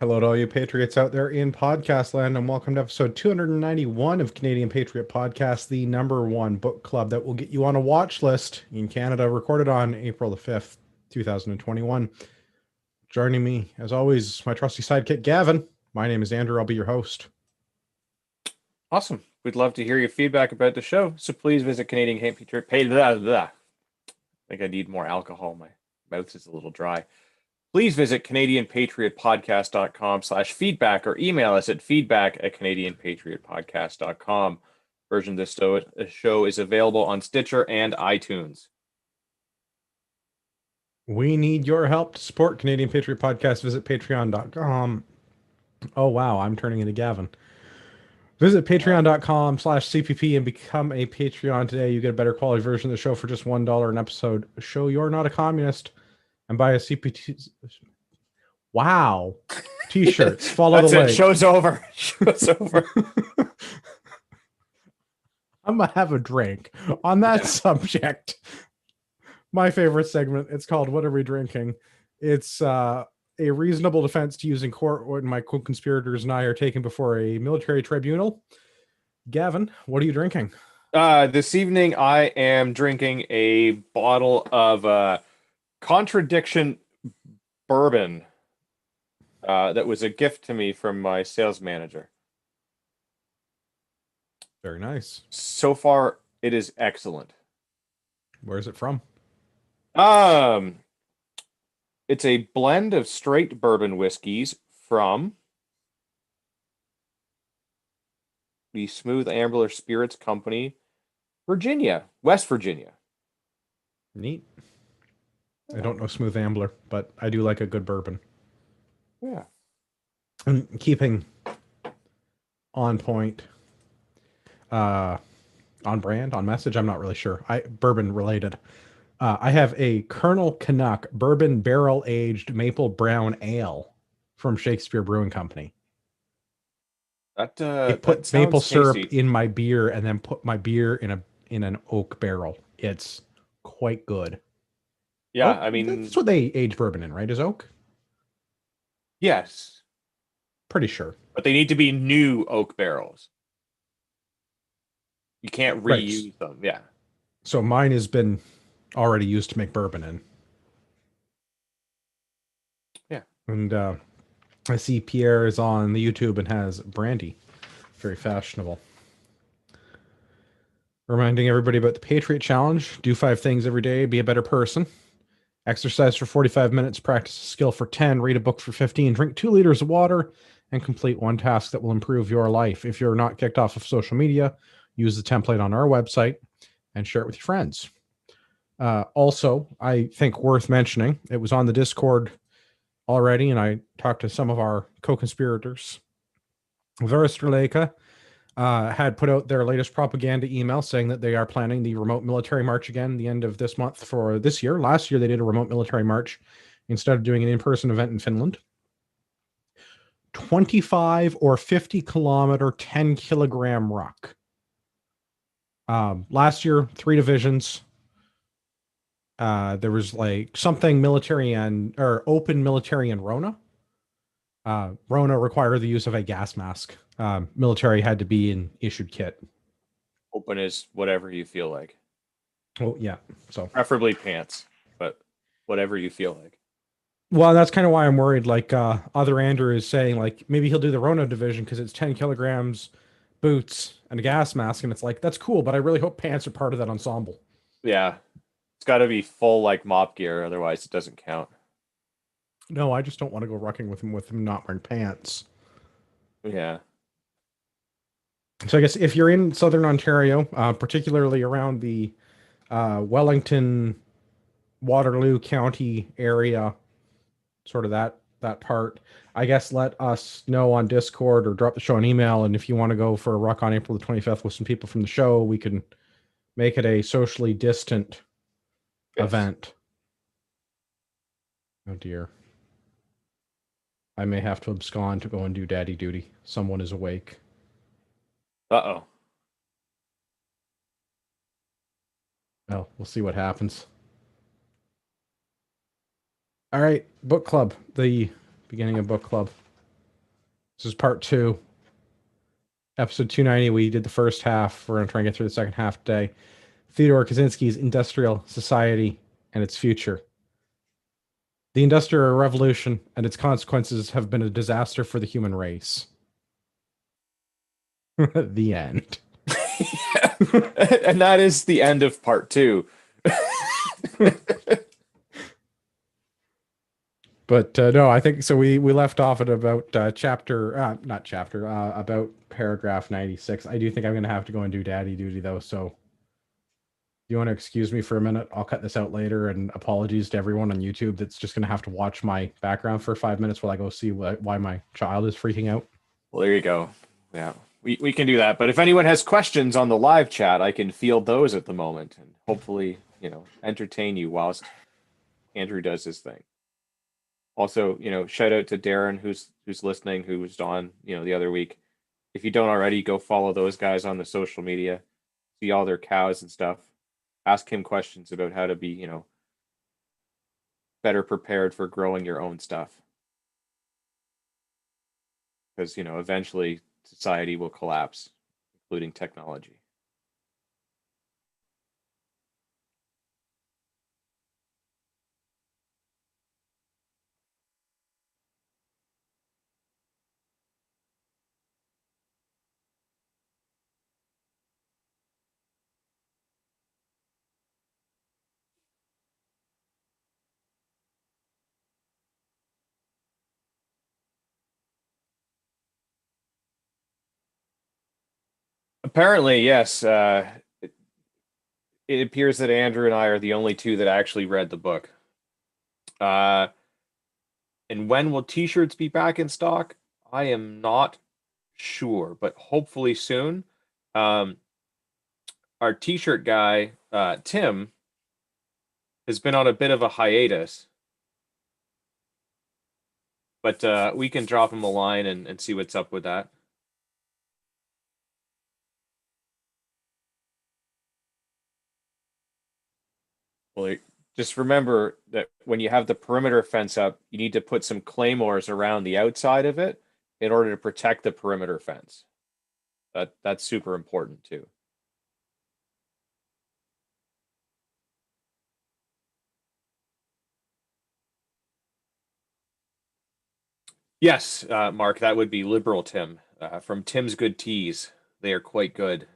Hello to all you patriots out there in podcast land, and welcome to episode 291 of Canadian Patriot Podcast, the number one book club that will get you on a watch list in Canada, recorded on April the 5th, 2021. Joining me, as always, my trusty sidekick, Gavin. My name is Andrew. I'll be your host. Awesome. We'd love to hear your feedback about the show. So please visit Canadian Patriot. I think I need more alcohol. My mouth is a little dry. Please visit CanadianPatriotPodcast.com/feedback or email us at feedback@CanadianPatriotPodcast.com. Version of this show is available on Stitcher and iTunes. We need your help to support Canadian Patriot Podcast. Visit patreon.com. Oh, wow. I'm turning into Gavin. Visit patreon.com/CPP and become a Patreon today. You get a better quality version of the show for just $1 an episode. Show you're not a communist and buy a CPT. Wow. T-shirts. Follow That's the it. link. Show's over. Show's over. I'm going to have a drink. On that subject, my favorite segment, it's called What Are We Drinking? It's a reasonable defense to use in court when my co-conspirators and I are taken before a military tribunal. Gavin, what are you drinking? This evening, I am drinking a bottle of Contradiction bourbon that was a gift to me from my sales manager. Very nice. So far, it is excellent. Where is it from? Um, it's a blend of straight bourbon whiskeys from the Smooth Ambler Spirits Company, Virginia, West Virginia. Neat. I don't know Smooth Ambler, but I do like a good bourbon. Yeah. And keeping on point, on brand, on message, I'm not really sure. Bourbon related. I have a Colonel Canuck bourbon barrel aged maple brown ale from Shakespeare Brewing Company. That It that put maple sounds syrup tasty. in my beer and then put my beer in an oak barrel. It's quite good. Yeah, Oak, I that's mean, what they age bourbon in, right? Is oak? yes, Pretty sure. but they need to be new oak barrels. You can't Right. reuse them. Yeah. So mine has been already used to make bourbon in. Yeah. And I see Pierre is on the YouTube and has brandy. Very fashionable. Reminding everybody about the Patriot Challenge. Do 5 things every day, be a better person. Exercise for 45 minutes, practice a skill for 10, read a book for 15, drink 2 liters of water, and complete one task that will improve your life. If you're not kicked off of social media, use the template on our website and share it with your friends. Also, I think worth mentioning, it was on the Discord already, and I talked to some of our co-conspirators. Veristreleka had put out their latest propaganda email saying that they are planning the remote military march again the end of this month for this year. Last year, they did a remote military march instead of doing an in-person event in Finland. 25 or 50 kilometer, 10 kilogram ruck. Last year, 3 divisions. There was like something military or open military in Rona. Rona required the use of a gas mask. Military had to be an issued kit. Open as whatever you feel like. Oh, yeah. So, Preferably pants, but whatever you feel like. well, that's kind of why I'm worried. Like, other Andrew is saying, like, maybe he'll do the Rona division because it's 10 kilograms, boots, and a gas mask. And it's like, that's cool, but I really hope pants are part of that ensemble. Yeah. It's got to be full like mop gear, otherwise it doesn't count. No, I just don't want to go rucking with him not wearing pants. Yeah. So I guess if you're in Southern Ontario, particularly around the Wellington, Waterloo County area, sort of that part, I guess let us know on Discord or drop the show an email. And if you want to go for a ruck on April the 25th with some people from the show, we can make it a socially distant Yes. event. Oh dear. I may have to abscond to go and do daddy duty. Someone is awake. Uh-oh. Well, we'll see what happens. All right, book club. The beginning of book club. This is part two. Episode 290. We did the first half. We're going to try and get through the second half today. Theodore Kaczynski's Industrial Society and Its Future. The Industrial Revolution and its consequences have been a disaster for the human race. The end. And that is the end of part two. But no, I think so. We left off at about about paragraph 96. I do think I'm going to have to go and do daddy duty though. So you want to excuse me for a minute? I'll cut this out later. And apologies to everyone on YouTube that's just going to have to watch my background for 5 minutes while I go see why my child is freaking out. Well, there you go. Yeah, we can do that. But if anyone has questions on the live chat, I can field those at the moment and hopefully, entertain you whilst Andrew does his thing. Also, shout out to Darren who's listening, who was on, the other week. If you don't already, go follow those guys on the social media, see all their cows and stuff. Ask him questions about how to be, better prepared for growing your own stuff. Because, eventually society will collapse, including technology. Apparently, yes. It appears that Andrew and I are the only two that actually read the book. And when will t-shirts be back in stock? I am not sure, but hopefully soon. Our t-shirt guy, Tim, has been on a bit of a hiatus. But we can drop him a line and see what's up with that. Well, just remember that when you have the perimeter fence up, you need to put some claymores around the outside of it in order to protect the perimeter fence. That's super important too. Yes, Mark, that would be Liberal Tim from Tim's Good Teas. They are quite good.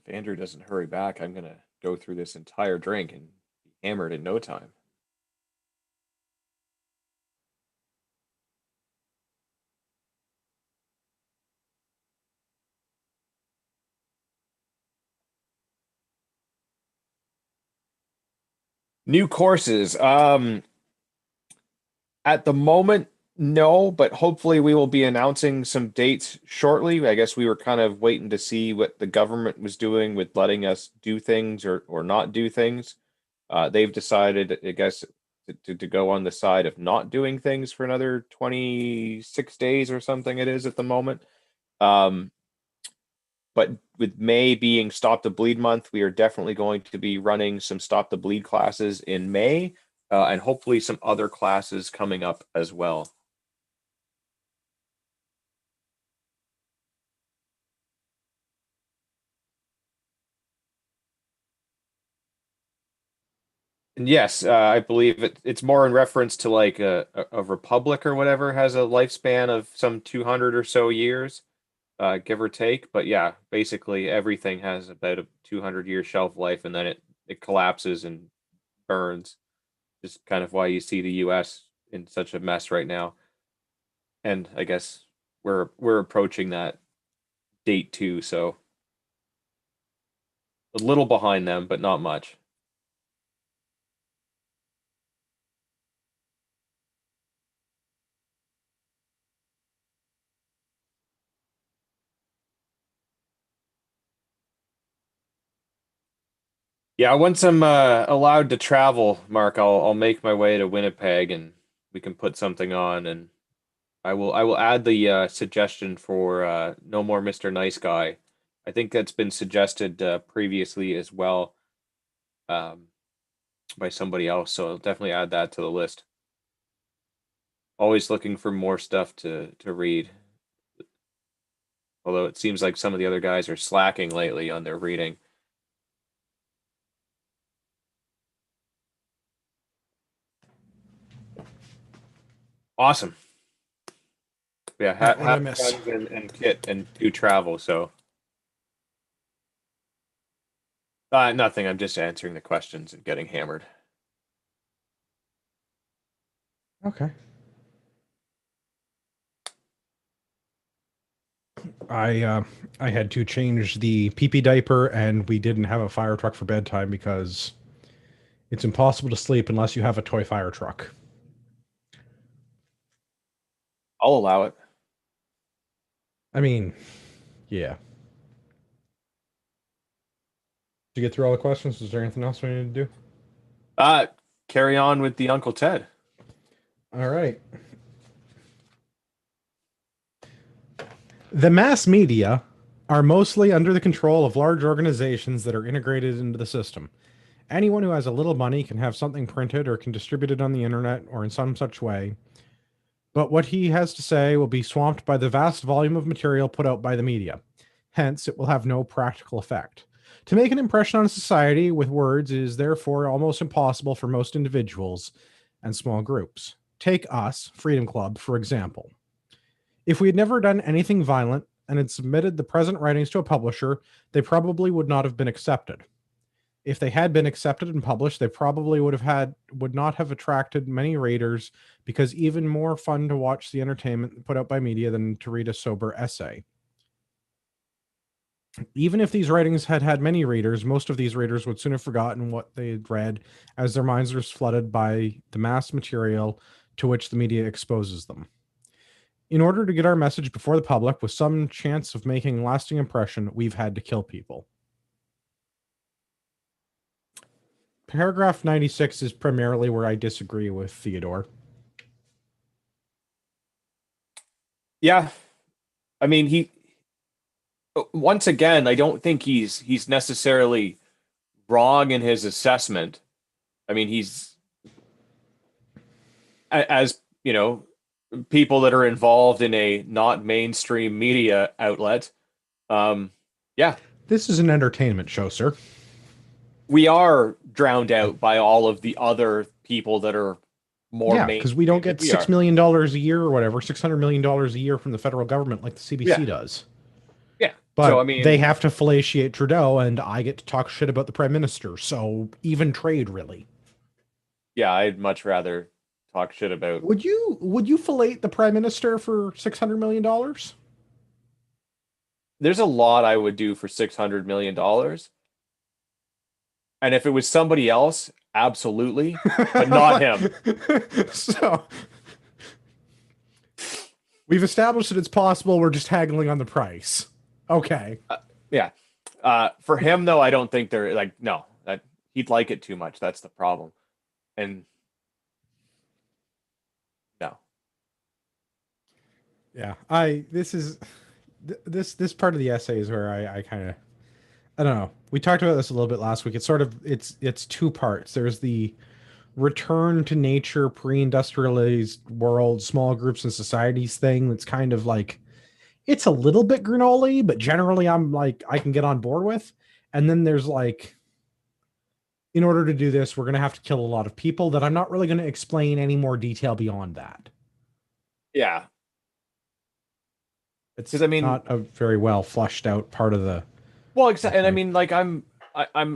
If Andrew doesn't hurry back, I'm gonna go through this entire drink and be hammered in no time. New courses. At the moment, no, but hopefully we will be announcing some dates shortly. I guess we were kind of waiting to see what the government was doing with letting us do things or not do things. They've decided, I guess, to go on the side of not doing things for another 26 days or something it is at the moment. Um, but with May being Stop the Bleed month, we are definitely going to be running some Stop the Bleed classes in May, and hopefully some other classes coming up as well. And yes, I believe it's more in reference to like a republic or whatever has a lifespan of some 200 or so years, give or take. But yeah, basically everything has about a 200-year shelf life, and then it collapses and burns. Just kind of why you see the U.S. in such a mess right now. And I guess we're approaching that date too, so a little behind them, but not much. Yeah, once I'm allowed to travel, Mark, I'll make my way to Winnipeg and we can put something on, and I will add the suggestion for no more Mr. Nice Guy. I think that's been suggested previously as well, um, by somebody else, so I'll definitely add that to the list. Always looking for more stuff to read, although it seems like some of the other guys are slacking lately on their reading. Awesome. Yeah, All right, what did I have miss? guns and kit and do travel. So, nothing. I'm just answering the questions and getting hammered. Okay. I uh, I had to change the pee diaper, and we didn't have a fire truck for bedtime because it's impossible to sleep unless you have a toy fire truck. I'll allow it. I mean, yeah. To get through all the questions, is there anything else we need to do? Uh, Carry on with the Uncle Ted. All right. The mass media are mostly under the control of large organizations that are integrated into the system. Anyone who has a little money can have something printed or can distribute it on the internet or in some such way. But what he has to say will be swamped by the vast volume of material put out by the media. Hence, it will have no practical effect. To make an impression on society with words is therefore almost impossible for most individuals and small groups. Take us, Freedom Club, for example. If we had never done anything violent and had submitted the present writings to a publisher, they probably would not have been accepted. If they had been accepted and published, they probably would not have attracted many readers because even more fun to watch the entertainment put out by media than to read a sober essay. Even if these writings had had many readers, most of these readers would soon have forgotten what they had read as their minds were flooded by the mass material to which the media exposes them. In order to get our message before the public with some chance of making a lasting impression, we've had to kill people. Paragraph 96 is primarily where I disagree with Theodore. Yeah, I mean he. Once again, I don't think he's necessarily wrong in his assessment. I mean, he's as you know, people that are involved in a not mainstream media outlet. Um, yeah, This is an entertainment show, sir. we are drowned out by all of the other people that are more Yeah, because we don't mainstream than get we $6 are. million a year or whatever, $600 million a year from the federal government like the CBC Yeah, does. yeah. So I But they mean, have to fellatiate Trudeau, and I get to talk shit about the prime minister. So even trade, really. yeah, I'd much rather talk shit about. Would you fillet the prime minister for $600 million? There's a lot I would do for $600 million, and if it was somebody else, absolutely, but not him. So we've established that it's possible. We're just haggling on the price. Okay. Yeah. For him though, I don't think they're like no that he'd like it too much. That's the problem. And no, Yeah. This part of the essay is where I kind of, I don't know. We talked about this a little bit last week. It's two parts. There's the return to nature, pre-industrialized world, small groups and societies thing that's kind of like, it's a little bit granola, but generally I'm like, I can get on board with. And then there's like, in order to do this, we're going to have to kill a lot of people that I'm not really going to explain any more detail beyond that. yeah, because It's I mean, not a very well flushed out part of the well, exactly, and I essay. mean, like I'm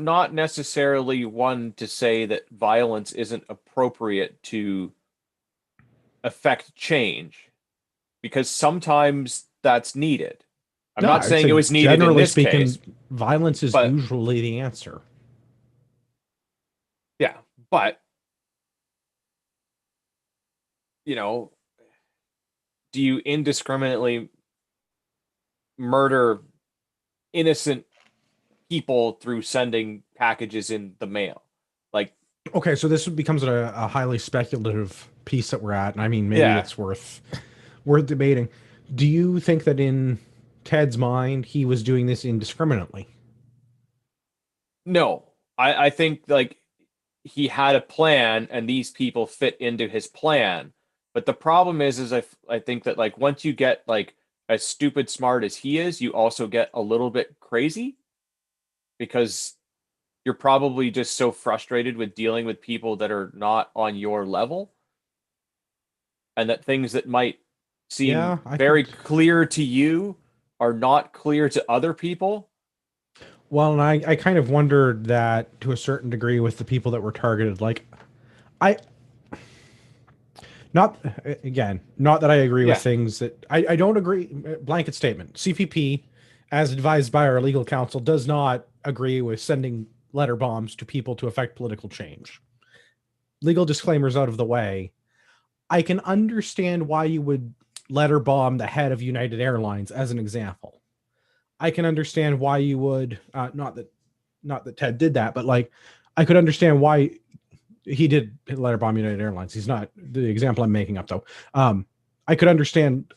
not necessarily one to say that violence isn't appropriate to affect change, because sometimes that's needed. I'm No, not I'd saying it say was needed in generally this case, speaking, violence is but usually the answer. yeah, but you know, do you indiscriminately murder innocent people through sending packages in the mail? Like, Okay, so this becomes a highly speculative piece that we're at, and I mean, maybe yeah, it's worth debating. Do you think that in Ted's mind, he was doing this indiscriminately? no, I think like he had a plan and these people fit into his plan. But the problem is I think that like once you get like as stupid smart as he is, you also get a little bit crazy because you're probably just so frustrated with dealing with people that are not on your level, and that things that might seem Yeah, I very could. clear to you are not clear to other people. Well, and I kind of wondered that to a certain degree with the people that were targeted. Like, I not again, not that I agree with Yeah. things that I don't agree. Blanket statement. CPP, as advised by our legal counsel, does not agree with sending letter bombs to people to affect political change. Legal disclaimers out of the way. I can understand why you would letter bomb the head of United Airlines as an example. I can understand why you would not that Ted did that, but like I could understand why he did letter bomb United Airlines. He's not the example I'm making up though. I could understand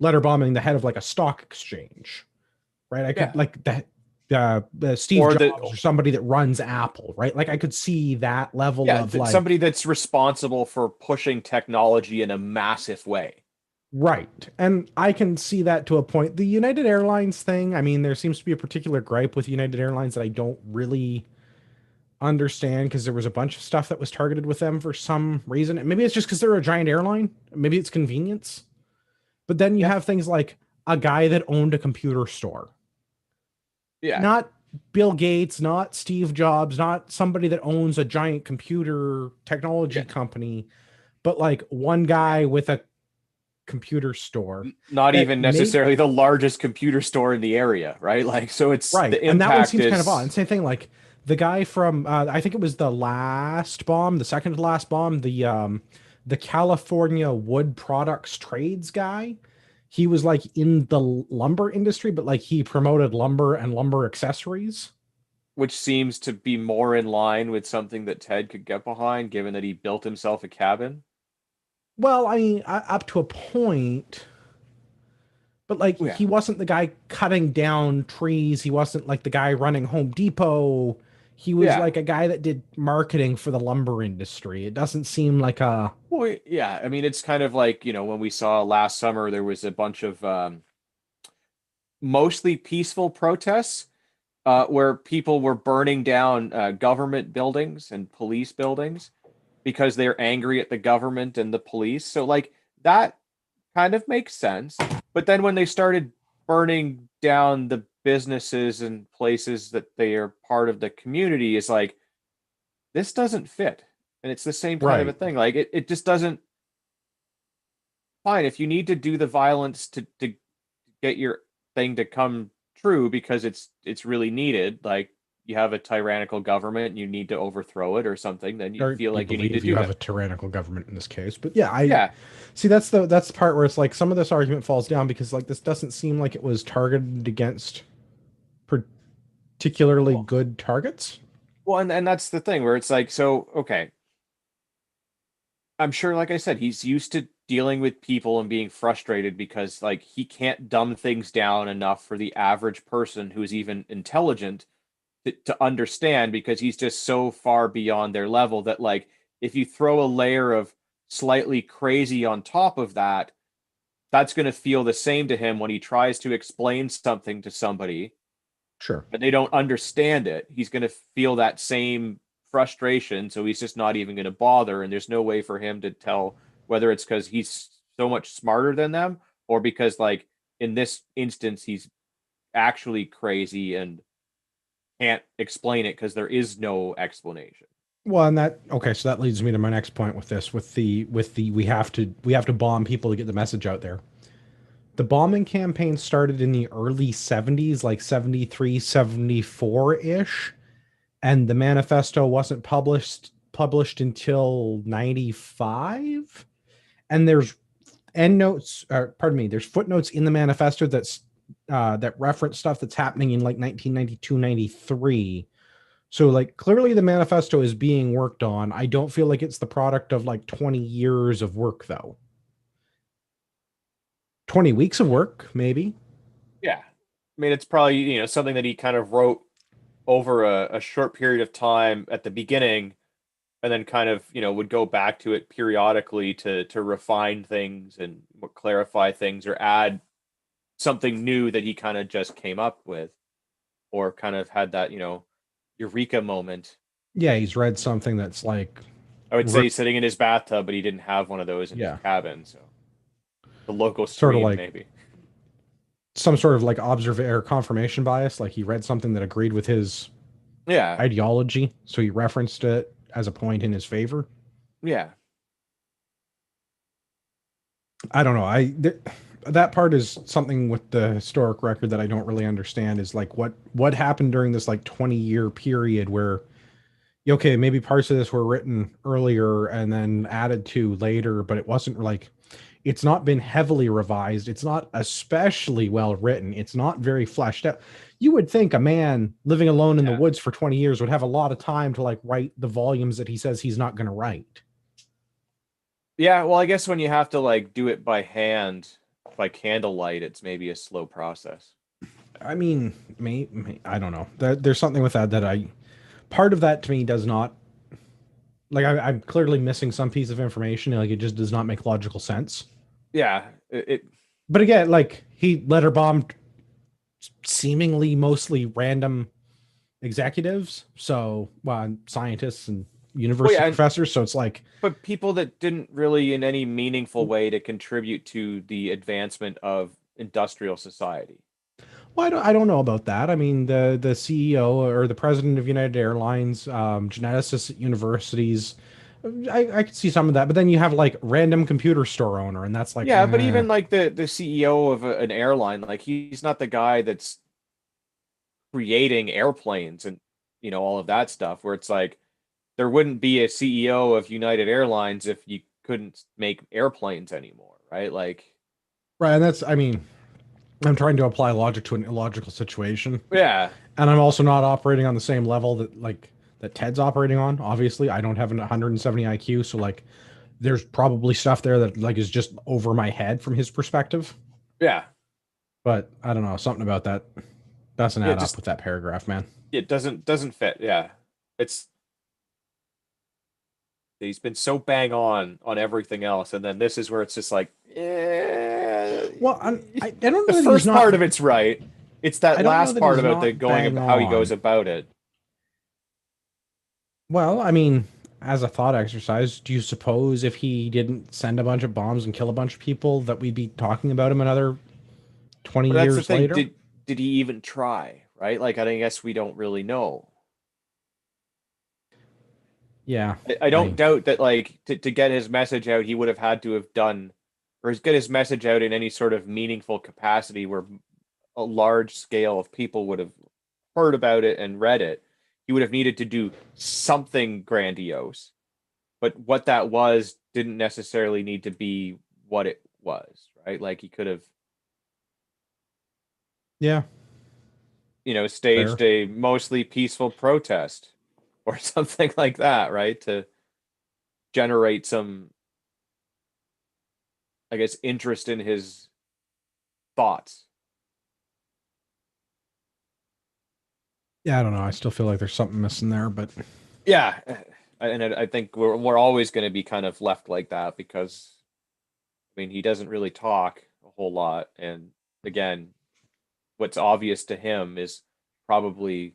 letter bombing the head of like a stock exchange, right? I could Yeah. like that Steve Or the Jobs or somebody that runs Apple, right? Like I could see that level yeah, of like somebody that's responsible for pushing technology in a massive way. right. And I can see that to a point. The United Airlines thing, I mean, there seems to be a particular gripe with United Airlines that I don't really understand because there was a bunch of stuff that was targeted with them for some reason. And maybe it's just because they're a giant airline. Maybe it's convenience. But then you Yeah. have things like a guy that owned a computer store. Yeah. Not Bill Gates, not Steve Jobs, not somebody that owns a giant computer technology Yeah. company, but like one guy with a computer store Not that even made necessarily the largest computer store in the area, right? Like, so it's right. the And that one impact seems kind of odd. is, And same thing, like the guy from I think it was the last bomb, the second to last bomb, the California wood products trades guy. He was like in the lumber industry, but like he promoted lumber and lumber accessories. which seems to be more in line with something that Ted could get behind, given that he built himself a cabin. Well, I mean, up to a point, but like Yeah. he wasn't the guy cutting down trees. He wasn't like the guy running Home Depot. He was Yeah. like a guy that did marketing for the lumber industry. It doesn't seem like a Well, yeah. I mean, it's kind of like, when we saw last summer, there was a bunch of mostly peaceful protests where people were burning down government buildings and police buildings because they're angry at the government and the police. So, like, that kind of makes sense. But then when they started burning down the businesses and places that they are part of the community, is like, this doesn't fit. And it's the same kind of a right. thing. Like, it just doesn't, fine. If you need to do the violence to get your thing to come true because it's really needed, like you have a tyrannical government and you need to overthrow it or something, then you Or feel you like you need to believe you do have a that. tyrannical government in this case. But yeah, I Yeah. see that's the part where it's like some of this argument falls down because like this doesn't seem like it was targeted against particularly Well, good targets. and that's the thing where it's like, so okay, I'm sure, like I said, he's used to dealing with people and being frustrated because like he can't dumb things down enough for the average person who's even intelligent to understand, because he's just so far beyond their level that like if you throw a layer of slightly crazy on top of that, that's going to feel the same to him when he tries to explain something to somebody Sure. but they don't understand it. He's going to feel that same frustration, so he's just not even going to bother, and there's no way for him to tell whether it's because he's so much smarter than them or because like in this instance he's actually crazy and can't explain it because there is no explanation. Well, and that okay, so that leads me to my next point with this, with the we have to bomb people to get the message out there. The bombing campaign started in the early 70s, like 73, 74-ish, and the manifesto wasn't published until 95. And there's end notes, or pardon me, there's footnotes in the manifesto that reference stuff that's happening in like 1992, 93. So like clearly the manifesto is being worked on. I don't feel like it's the product of like 20 years of work though. 20 weeks of work, maybe. Yeah. I mean, it's probably, something that he kind of wrote over a short period of time at the beginning, and then kind of, would go back to it periodically to refine things and clarify things or add something new that he kind of just came up with, or kind of had that, eureka moment. Yeah, he's read something that's like I would say he's sitting in his bathtub, but he didn't have one of those in his yeah, cabin, so the local sort of stream like maybe. some sort of like observation or confirmation bias. Like he read something that agreed with his Yeah, ideology, so he referenced it as a point in his favor. yeah, I don't know. That part is something with the historic record that I don't really understand. Is like what happened during this like 20-year period where okay, maybe parts of this were written earlier and then added to later, but it wasn't like it's not been heavily revised. It's not especially well written. It's not very fleshed out. You would think a man living alone in the yeah. woods for 20 years would have a lot of time to like write the volumes that he says he's not going to write. Yeah, well, I guess when you have to like do it by hand, by candlelight, it's maybe a slow process. I mean, I don't know. There's something with that part of that to me does not like I'm clearly missing some piece of information. Like it just does not make logical sense. Yeah, it But again, like he letter bombed seemingly mostly random executives, so well, scientists and well, university yeah, professors. So it's like, but people that didn't really in any meaningful way to contribute to the advancement of industrial society. well, I don't know about that. I mean, the CEO or the president of United Airlines, geneticists at universities. I could see some of that, but then you have like random computer store owner, and that's like, Yeah, but even like the CEO of an airline, like he's not the guy that's creating airplanes and all of that stuff. Where it's like there wouldn't be a CEO of United Airlines if you couldn't make airplanes anymore, right? Like, right. And that's, I mean, I'm trying to apply logic to an illogical situation, yeah, and I'm also not operating on the same level that Ted's operating on. Obviously, I don't have an 170 IQ, so like there's probably stuff there that like is just over my head from his perspective. yeah, But I don't know, something about that doesn't yeah. add up Just with that paragraph, man. it doesn't fit. Yeah, it's he's been so bang on everything else, and then this is where it's just like, yeah. Well, I don't The know that he's first not. part of it's right. It's that I don't know last that part he's about the not going bang about how he goes on. about it. Well, I mean, as a thought exercise, do you suppose if he didn't send a bunch of bombs and kill a bunch of people, that we'd be talking about him another 20 But that's the years thing. later? Did he even try? Right? Like I guess we don't really know. Yeah, I don't doubt that like to get his message out, he would have had to have done or get his message out in any sort of meaningful capacity where a large scale of people would have heard about it and read it. He would have needed to do something grandiose. But what that was didn't necessarily need to be what it was, right? Like he could have, yeah, fair. staged a mostly peaceful protest or something like that, right? To generate some, I guess, interest in his thoughts. Yeah, I don't know. I still feel like there's something missing there, but Yeah, and I think we're always going to be kind of left like that because I mean he doesn't really talk a whole lot, and again, what's obvious to him is probably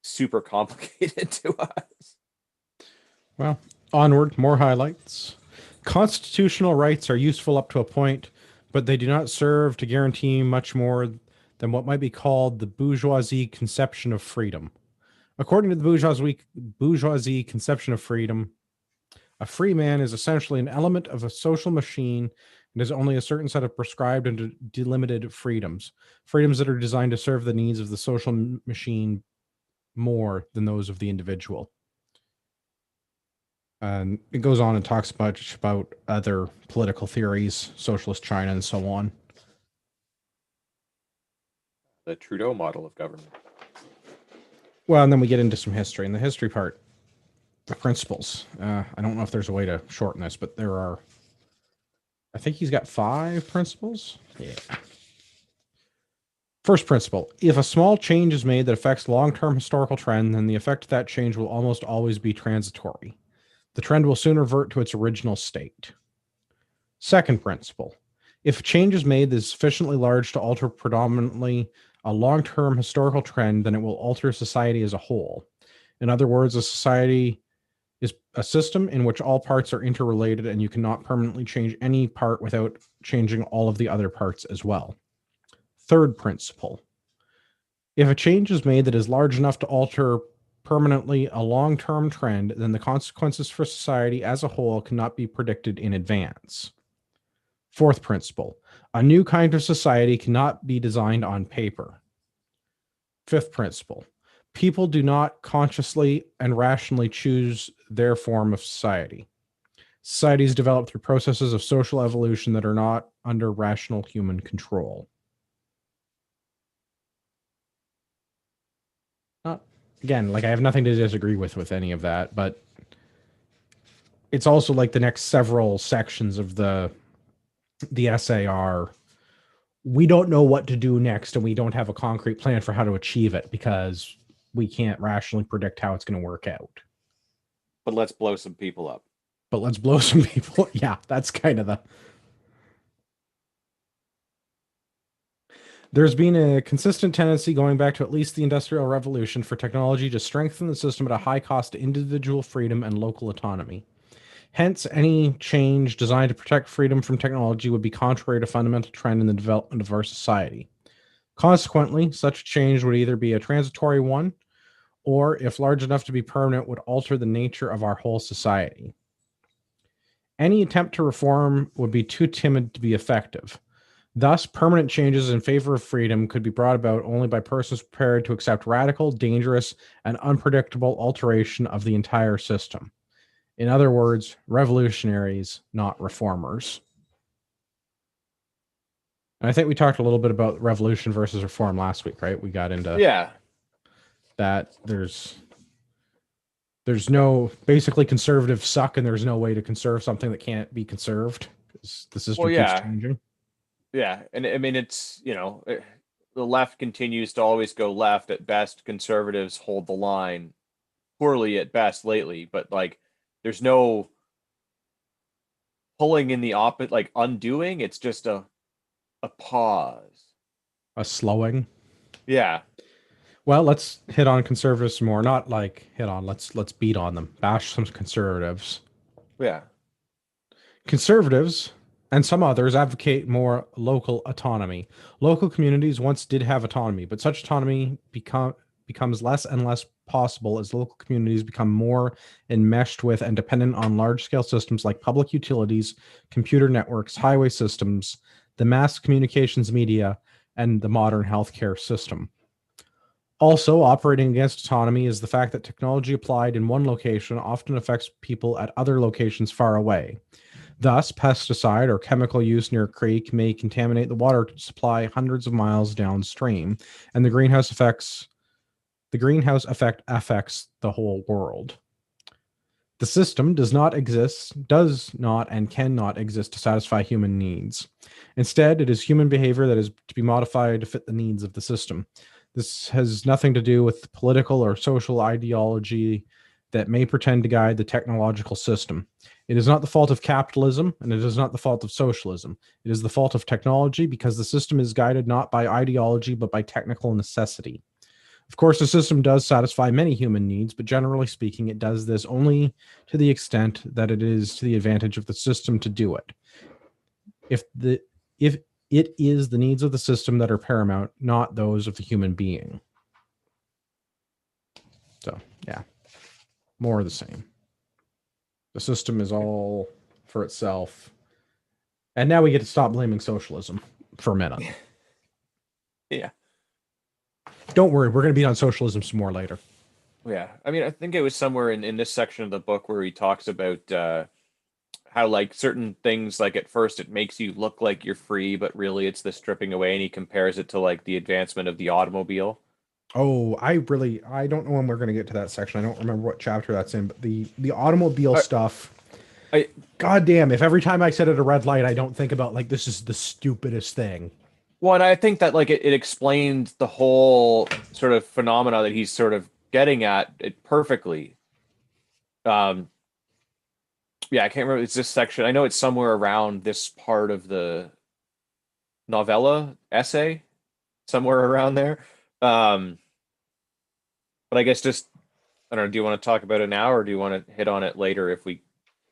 super complicated to us. well, onward, more highlights. Constitutional rights are useful up to a point, but they do not serve to guarantee much more than what might be called the bourgeoisie conception of freedom. According to the bourgeoisie conception of freedom, a free man is essentially an element of a social machine and has only a certain set of prescribed and delimited freedoms, freedoms that are designed to serve the needs of the social machine more than those of the individual. And it goes on and talks much about other political theories, socialist China, and so on. The Trudeau model of government. Well, and then we get into some history. In the history part, the principles. I don't know if there's a way to shorten this, but there are, I think he's got 5 principles. Yeah. First principle, if a small change is made that affects long-term historical trend, then the effect of that change will almost always be transitory. The trend will soon revert to its original state. Second principle, if a change is made that is sufficiently large to alter predominantly a long-term historical trend, then it will alter society as a whole. In other words, a society is a system in which all parts are interrelated and you cannot permanently change any part without changing all of the other parts as well. Third principle, if a change is made that is large enough to alter permanently a long-term trend, then the consequences for society as a whole cannot be predicted in advance. Fourth principle, a new kind of society cannot be designed on paper. Fifth principle, people do not consciously and rationally choose their form of society. Society is developed through processes of social evolution that are not under rational human control. Not, again, like I have nothing to disagree with any of that, but it's also like the next several sections of the essay are, we don't know what to do next and we don't have a concrete plan for how to achieve it because we can't rationally predict how it's going to work out. But let's blow some people up. But let's blow some people. Yeah, that's kind of the... There's been a consistent tendency going back to at least the Industrial Revolution for technology to strengthen the system at a high cost to individual freedom and local autonomy. Hence, any change designed to protect freedom from technology would be contrary to fundamental trend in the development of our society. Consequently, such a change would either be a transitory one, or, if large enough to be permanent, would alter the nature of our whole society. Any attempt to reform would be too timid to be effective. Thus, permanent changes in favor of freedom could be brought about only by persons prepared to accept radical, dangerous, and unpredictable alteration of the entire system. In other words, revolutionaries, not reformers. And I think we talked a little bit about revolution versus reform last week, right? We got into that. There's no, basically conservatives suck and there's no way to conserve something that can't be conserved because the system keeps changing. Yeah, and I mean, it's, the left continues to always go left at best. Conservatives hold the line poorly at best lately, but like there's no pulling in the opposite, like undoing. It's just a pause, a slowing. Yeah. Well, let's hit on conservatives more. Not like hit on. Let's beat on them. Bash some conservatives. Yeah. Conservatives and some others advocate more local autonomy. Local communities once did have autonomy, but such autonomy becomes less and less possible as local communities become more enmeshed with and dependent on large-scale systems like public utilities, computer networks, highway systems, the mass communications media, and the modern healthcare system. Also, operating against autonomy is the fact that technology applied in one location often affects people at other locations far away. Thus, pesticide or chemical use near a creek may contaminate the water supply hundreds of miles downstream, and the greenhouse effect affects the whole world. The system does not and cannot exist to satisfy human needs. Instead, it is human behavior that is to be modified to fit the needs of the system. This has nothing to do with political or social ideology that may pretend to guide the technological system. It is not the fault of capitalism, and it is not the fault of socialism. It is the fault of technology because the system is guided not by ideology, but by technical necessity. Of course, the system does satisfy many human needs, but generally speaking, it does this only to the extent that it is to the advantage of the system to do it. If it is the needs of the system that are paramount, not those of the human being. So yeah, more of the same. The system is all for itself. And now we get to stop blaming socialism for a minute. Yeah. Don't worry, we're going to be on socialism some more later. Yeah. I mean, I think it was somewhere in this section of the book where he talks about how like certain things, like at first it makes you look like you're free, but really it's the stripping away, and he compares it to like the advancement of the automobile. Oh, I don't know when we're going to get to that section. I don't remember what chapter that's in, but the automobile I, stuff. I God damn, if every time I sit at a red light, I don't think about like this is the stupidest thing. Well, and I think that like it explains the whole sort of phenomena that he's sort of getting at it perfectly. Um, yeah, I can't remember. It's this section. I know it's somewhere around this part of the novella essay, somewhere around there. Um, but I guess just I don't know. Do you want to talk about it now, or do you want to hit on it later if we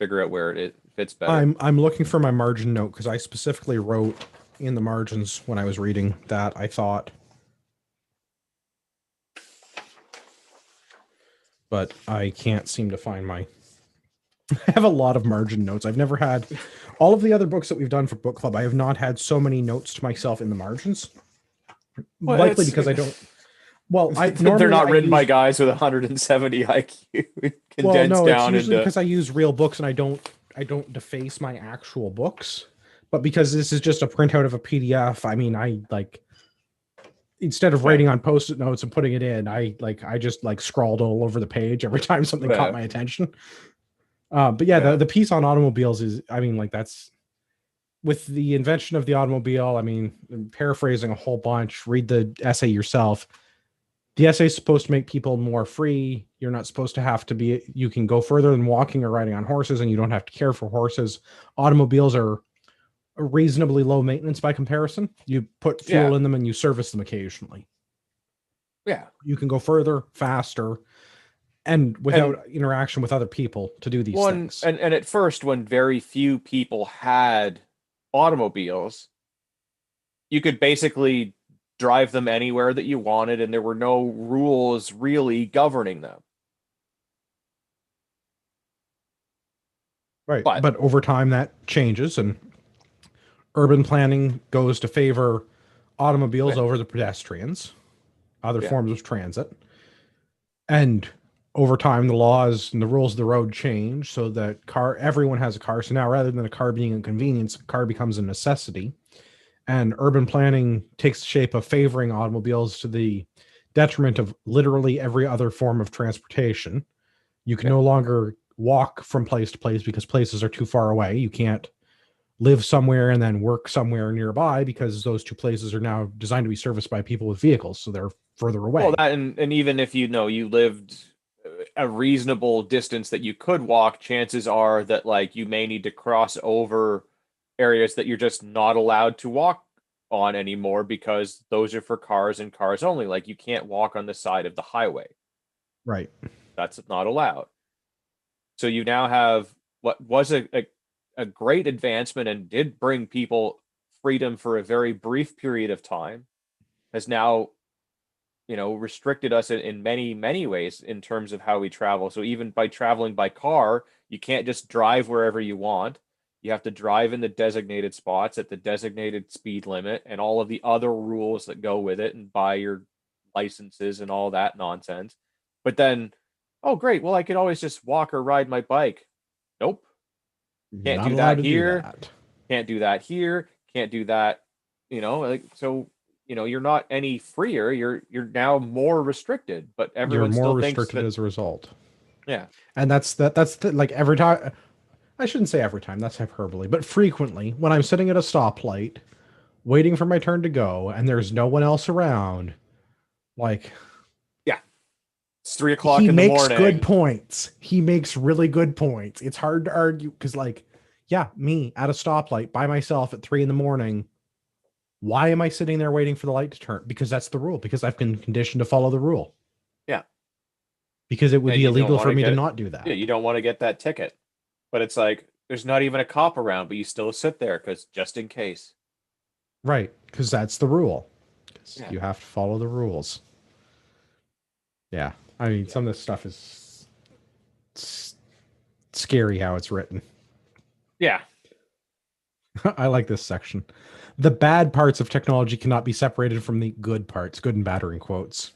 figure out where it fits better? I'm looking for my margin note because I specifically wrote in the margins when I was reading that I thought, but I can't seem to find my. I have a lot of margin notes. I've never had all of the other books that we've done for book club. I have not had so many notes to myself in the margins. Well, Likely because I don't. Well, I they're normally not I written by use. guys with 170 IQ, Well, condensed no, it's down usually into. because I use real books and I don't deface my actual books. But because this is just a printout of a PDF, I mean, I like instead of Yeah, writing on post-it notes and putting it in, I just like scrawled all over the page every time something caught yeah, my attention. But yeah, yeah, the piece on automobiles is, I mean, like that's with the invention of the automobile. I mean, paraphrasing a whole bunch. Read the essay yourself. The essay is supposed to make people more free. You're not supposed to have to be. You can go further than walking or riding on horses, and you don't have to care for horses. Automobiles are reasonably low maintenance by comparison. You put yeah, fuel in them and you service them occasionally. yeah. You can go further, faster, and And without interaction with other people to do these one things. and at first, when very few people had automobiles, you could basically drive them anywhere that you wanted, and there were no rules really governing them. Right. But But over time, that changes, and urban planning goes to favor automobiles yeah, over the pedestrians, other yeah, forms of transit. And over time, the laws and the rules of the road change so that everyone has a car. So now, rather than a car being a convenience, a car becomes a necessity. And urban planning takes the shape of favoring automobiles to the detriment of literally every other form of transportation. You can yeah. no longer walk from place to place because places are too far away. You can't live somewhere and then work somewhere nearby because those two places are now designed to be serviced by people with vehicles, so they're further Well, away. that and even if you know you lived a reasonable distance that you could walk, chances are that like you may need to cross over areas that you're just not allowed to walk on anymore because those are for cars and cars only. Like you can't walk on the side of the highway. Right. That's not allowed. So you now have what was a great advancement and did bring people freedom for a very brief period of time, has now restricted us in many ways in terms of how we travel. So even by traveling by car, you can't just drive wherever you want. You have to drive in the designated spots at the designated speed limit and all of the other rules that go with it, and buy your licenses and all that nonsense. But then, oh great, well I could always just walk or ride my bike. Nope. Can't Not do allowed that to do here. that. Can't do that here. Can't do that. Like so, you're not any freer. You're now more restricted. But You're everyone more still thinks restricted that, as a result. yeah, And like every time. I shouldn't say every time, that's hyperbole, but frequently when I'm sitting at a stoplight waiting for my turn to go and there's no one else around, like yeah, it's 3 o'clock he in the makes good morning. points. He makes really good points. It's hard to argue because, like, yeah, me at a stoplight by myself at 3 in the morning. Why am I sitting there waiting for the light to turn? Because that's the rule. Because I've been conditioned to follow the rule. Yeah, Because it would and be you don't illegal want for to me to get not do yeah, that. you don't want to get that ticket. But it's like there's not even a cop around, but you still sit there because just in case. Right. Because that's the rule. Because Yeah, you have to follow the rules. Yeah. I mean, some of this stuff is scary how it's written. Yeah. I like this section. The bad parts of technology cannot be separated from the good parts, good and bad are in quotes.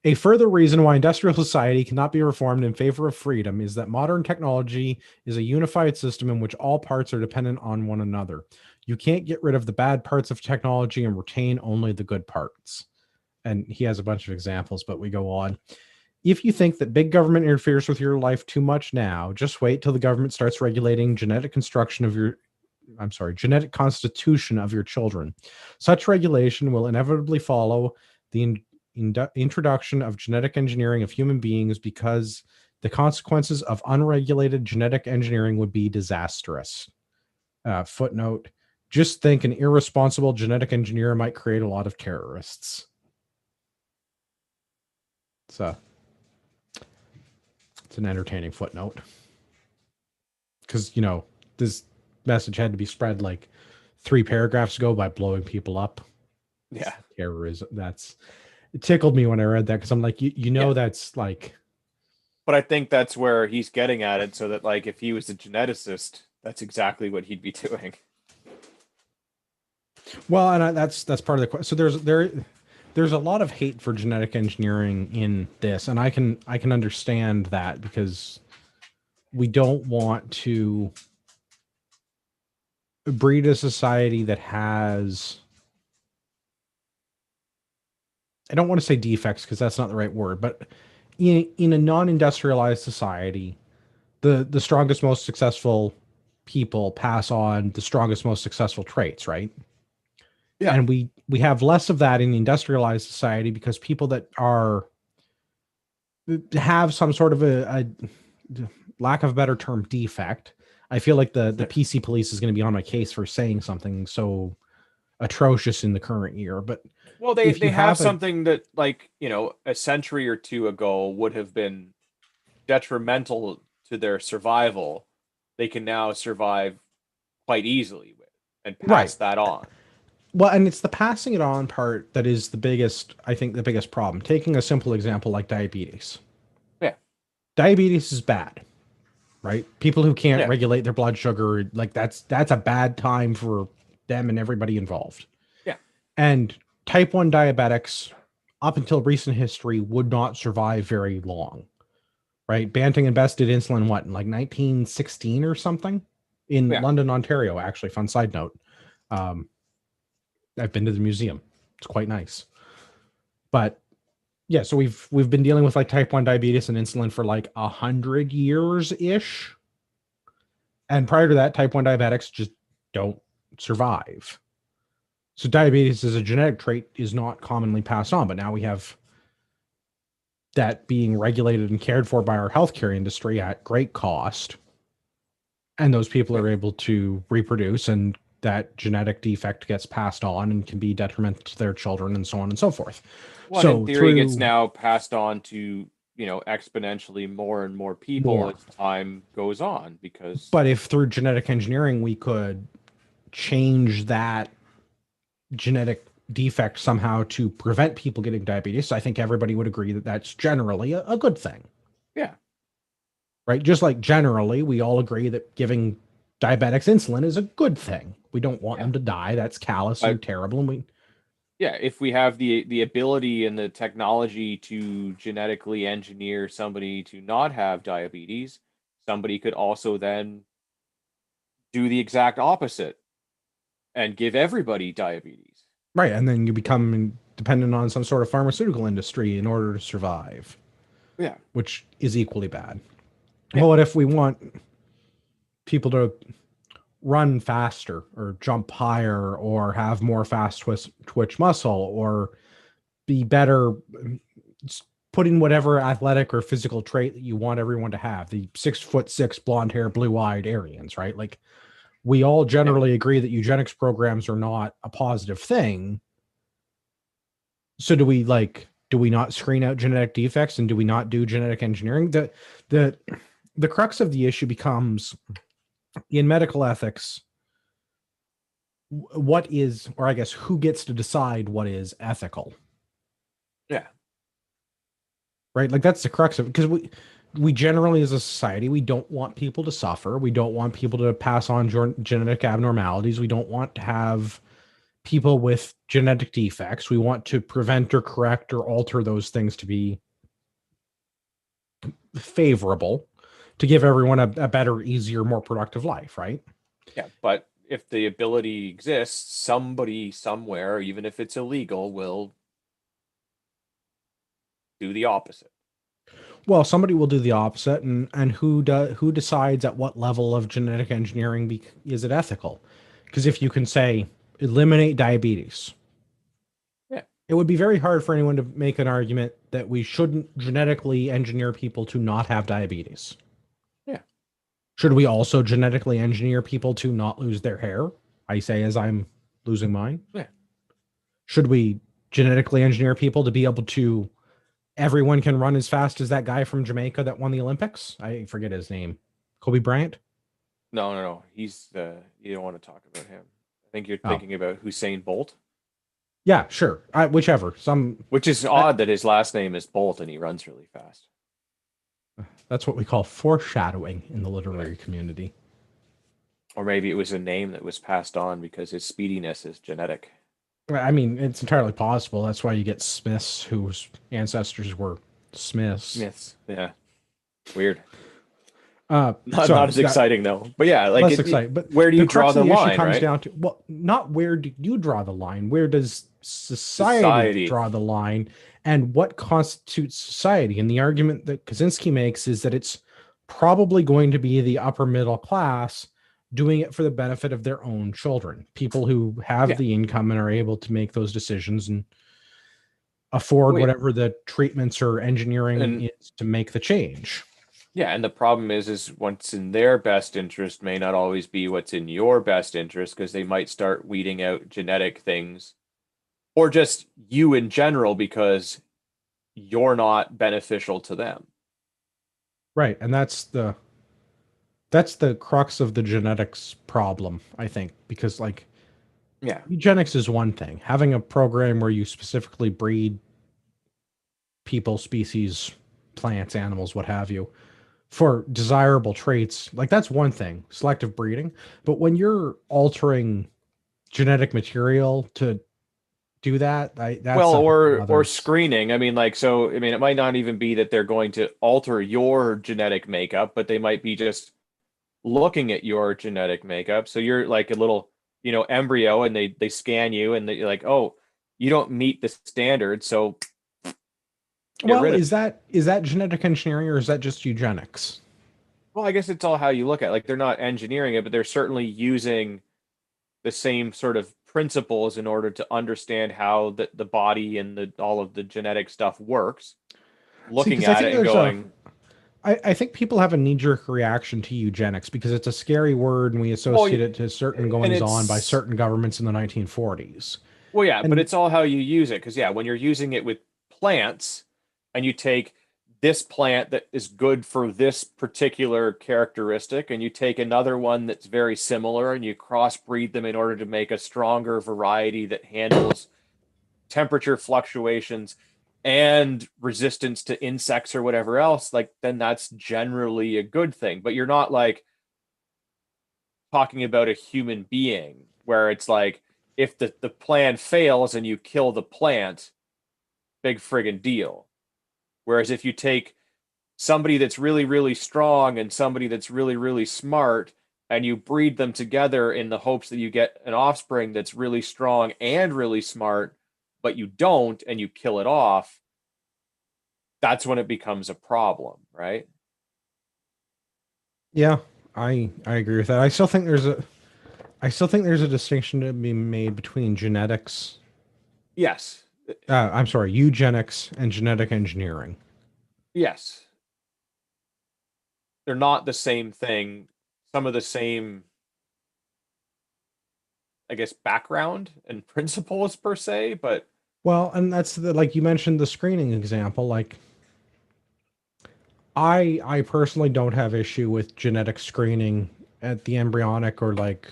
A further reason why industrial society cannot be reformed in favor of freedom is that modern technology is a unified system in which all parts are dependent on one another. You can't get rid of the bad parts of technology and retain only the good parts. And he has a bunch of examples, but we go on. If you think that big government interferes with your life too much now, just wait till the government starts regulating genetic constitution of your children. Such regulation will inevitably follow the introduction of genetic engineering of human beings because the consequences of unregulated genetic engineering would be disastrous. Footnote, just think an irresponsible genetic engineer might create a lot of terrorists. So it's an entertaining footnote. Because, you know, this message had to be spread like 3 paragraphs ago by blowing people up. Yeah. Terrorism. It tickled me when I read that because I'm like, you know, that's like. But I think that's where he's getting at it, so that like if he was a geneticist, that's exactly what he'd be doing. Well, and that's part of the question. So there's a lot of hate for genetic engineering in this, and I can understand that because we don't want to breed a society that has, I don't want to say defects because that's not the right word, but in a non-industrialized society, the strongest, most successful people pass on the strongest, most successful traits, right? Yeah. And we have less of that in the industrialized society because people that have some sort of a lack of a better term defect. I feel like the PC police is going to be on my case for saying something so atrocious in the current year. But well, they have something that, like, you know, a century or two ago would have been detrimental to their survival. They can now survive quite easily with and pass that on. Well, and it's the passing it on part that is the biggest, I think, the biggest problem. Taking a simple example like diabetes. Yeah. Diabetes is bad, right? People who can't regulate their blood sugar, like that's a bad time for them and everybody involved. Yeah. And type 1 diabetics, up until recent history, would not survive very long, right? Banting and Best did insulin, in like 1916 or something in London, Ontario, actually. Fun side note. I've been to the museum. It's quite nice. But yeah, so we've been dealing with like type 1 diabetes and insulin for like 100 years ish. And prior to that, type 1 diabetics just don't survive. So diabetes as a genetic trait is not commonly passed on, but now we have that being regulated and cared for by our healthcare industry at great cost. And those people are able to reproduce, and that genetic defect gets passed on and can be detrimental to their children and so on and so forth. Well, so in theory, it's now passed on to, you know, exponentially more and more people as time goes on, because. But if through genetic engineering we could change that genetic defect somehow to prevent people getting diabetes, I think everybody would agree that that's generally a good thing. Yeah. Right? Just like generally, we all agree that giving diabetics insulin is a good thing. We don't want them to die. That's callous and terrible. And if we have the ability and the technology to genetically engineer somebody to not have diabetes, somebody could also then do the exact opposite and give everybody diabetes. Right, and then you become dependent on some sort of pharmaceutical industry in order to survive. Yeah. Which is equally bad. Yeah. Well, what if we want people to run faster or jump higher or have more fast twitch muscle or be better, put in whatever athletic or physical trait that you want everyone to have, the 6'6", blonde hair, blue-eyed Aryans, right? Like, we all generally agree that eugenics programs are not a positive thing. So do we not screen out genetic defects, and do we not do genetic engineering? The crux of the issue becomes, in medical ethics, what is, or I guess who gets to decide what is ethical? Yeah. right? Like that's the crux of it, because we generally as a society we don't want people to suffer. We don't want people to pass on genetic abnormalities. We don't want to have people with genetic defects. We want to prevent or correct or alter those things to be favorable, to give everyone a better, easier, more productive life, right? Yeah, but if the ability exists, somebody somewhere, even if it's illegal, will do the opposite. Well, somebody will do the opposite, and who decides at what level of genetic engineering is it ethical? Because if you can say eliminate diabetes, Yeah, it would be very hard for anyone to make an argument that we shouldn't genetically engineer people to not have diabetes. yeah. Should we also genetically engineer people to not lose their hair? I say as I'm losing mine. Yeah. Should we genetically engineer people to be able to everyone can run as fast as that guy from Jamaica that won the Olympics? I forget his name. Kobe Bryant? No, no, no. He's you don't want to talk about him. I think you're Oh, thinking about Hussein Bolt, yeah, sure. Whichever. which is That, odd that his last name is Bolt and he runs really fast. that's what we call foreshadowing in the Yeah. literary community. Or maybe it was a name that was passed on because his speediness is genetic. I mean, it's entirely possible. That's why you get Smiths whose ancestors were Smiths. Smiths. Yeah. Weird. So Not as that exciting though. But yeah, like less exciting. But where do the you draw crux of the the issue line, comes right? down to, well, not where do you draw the line? Where does society Society. draw the line? And what constitutes society? And the argument that Kaczynski makes is that it's probably going to be the upper middle class doing it for the benefit of their own children, people who have Yeah. the income and are able to make those decisions and afford Well, yeah. whatever the treatments or engineering And is to make the change. yeah, and the problem is what's in their best interest may not always be what's in your best interest because they might start weeding out genetic things or just you in general because you're not beneficial to them. Right. And that's the crux of the genetics problem, I think, because like Yeah. eugenics is one thing. Having a program where you specifically breed people, species, plants, animals, what have you, for desirable traits, like that's one thing, selective breeding. But when you're altering genetic material to do that, that's Well, a whole or other. screening. I mean, like, so I mean, it might not even be that they're going to alter your genetic makeup, but they might be just looking at your genetic makeup. So you're like a little, embryo, and they scan you, and they're like, oh, you don't meet the standard, so get Well, rid of is that genetic engineering or is that just eugenics? Well, I guess it's all how you look at it. Like they're not engineering it, but they're certainly using the same sort of principles in order to understand how the body and the all of the genetic stuff works, See, looking because I at think it and there's a going, I think people have a knee-jerk reaction to eugenics because it's a scary word and we well, associate it to certain and goings on by it's certain governments in the 1940s. well, yeah, but And it's all how you use it. Because yeah, when you're using it with plants and you take this plant that is good for this particular characteristic, and you take another one that's very similar and you crossbreed them in order to make a stronger variety that handles temperature fluctuations and resistance to insects or whatever else, like then that's generally a good thing. But you're not like talking about a human being where it's like if the plan fails and you kill the plant, big friggin' deal. Whereas if you take somebody that's really, really strong and somebody that's really, really smart and you breed them together in the hopes that you get an offspring that's really strong and really smart, but you don't and you kill it off, that's when it becomes a problem, right? yeah, I agree with that. I still think there's a distinction to be made between genetics. Yes. I'm sorry, eugenics and genetic engineering. Yes. They're not the same thing. Some of the same, I guess, background and principles per se, but Well, and that's like you mentioned the screening example. Like I personally don't have issue with genetic screening at the embryonic or like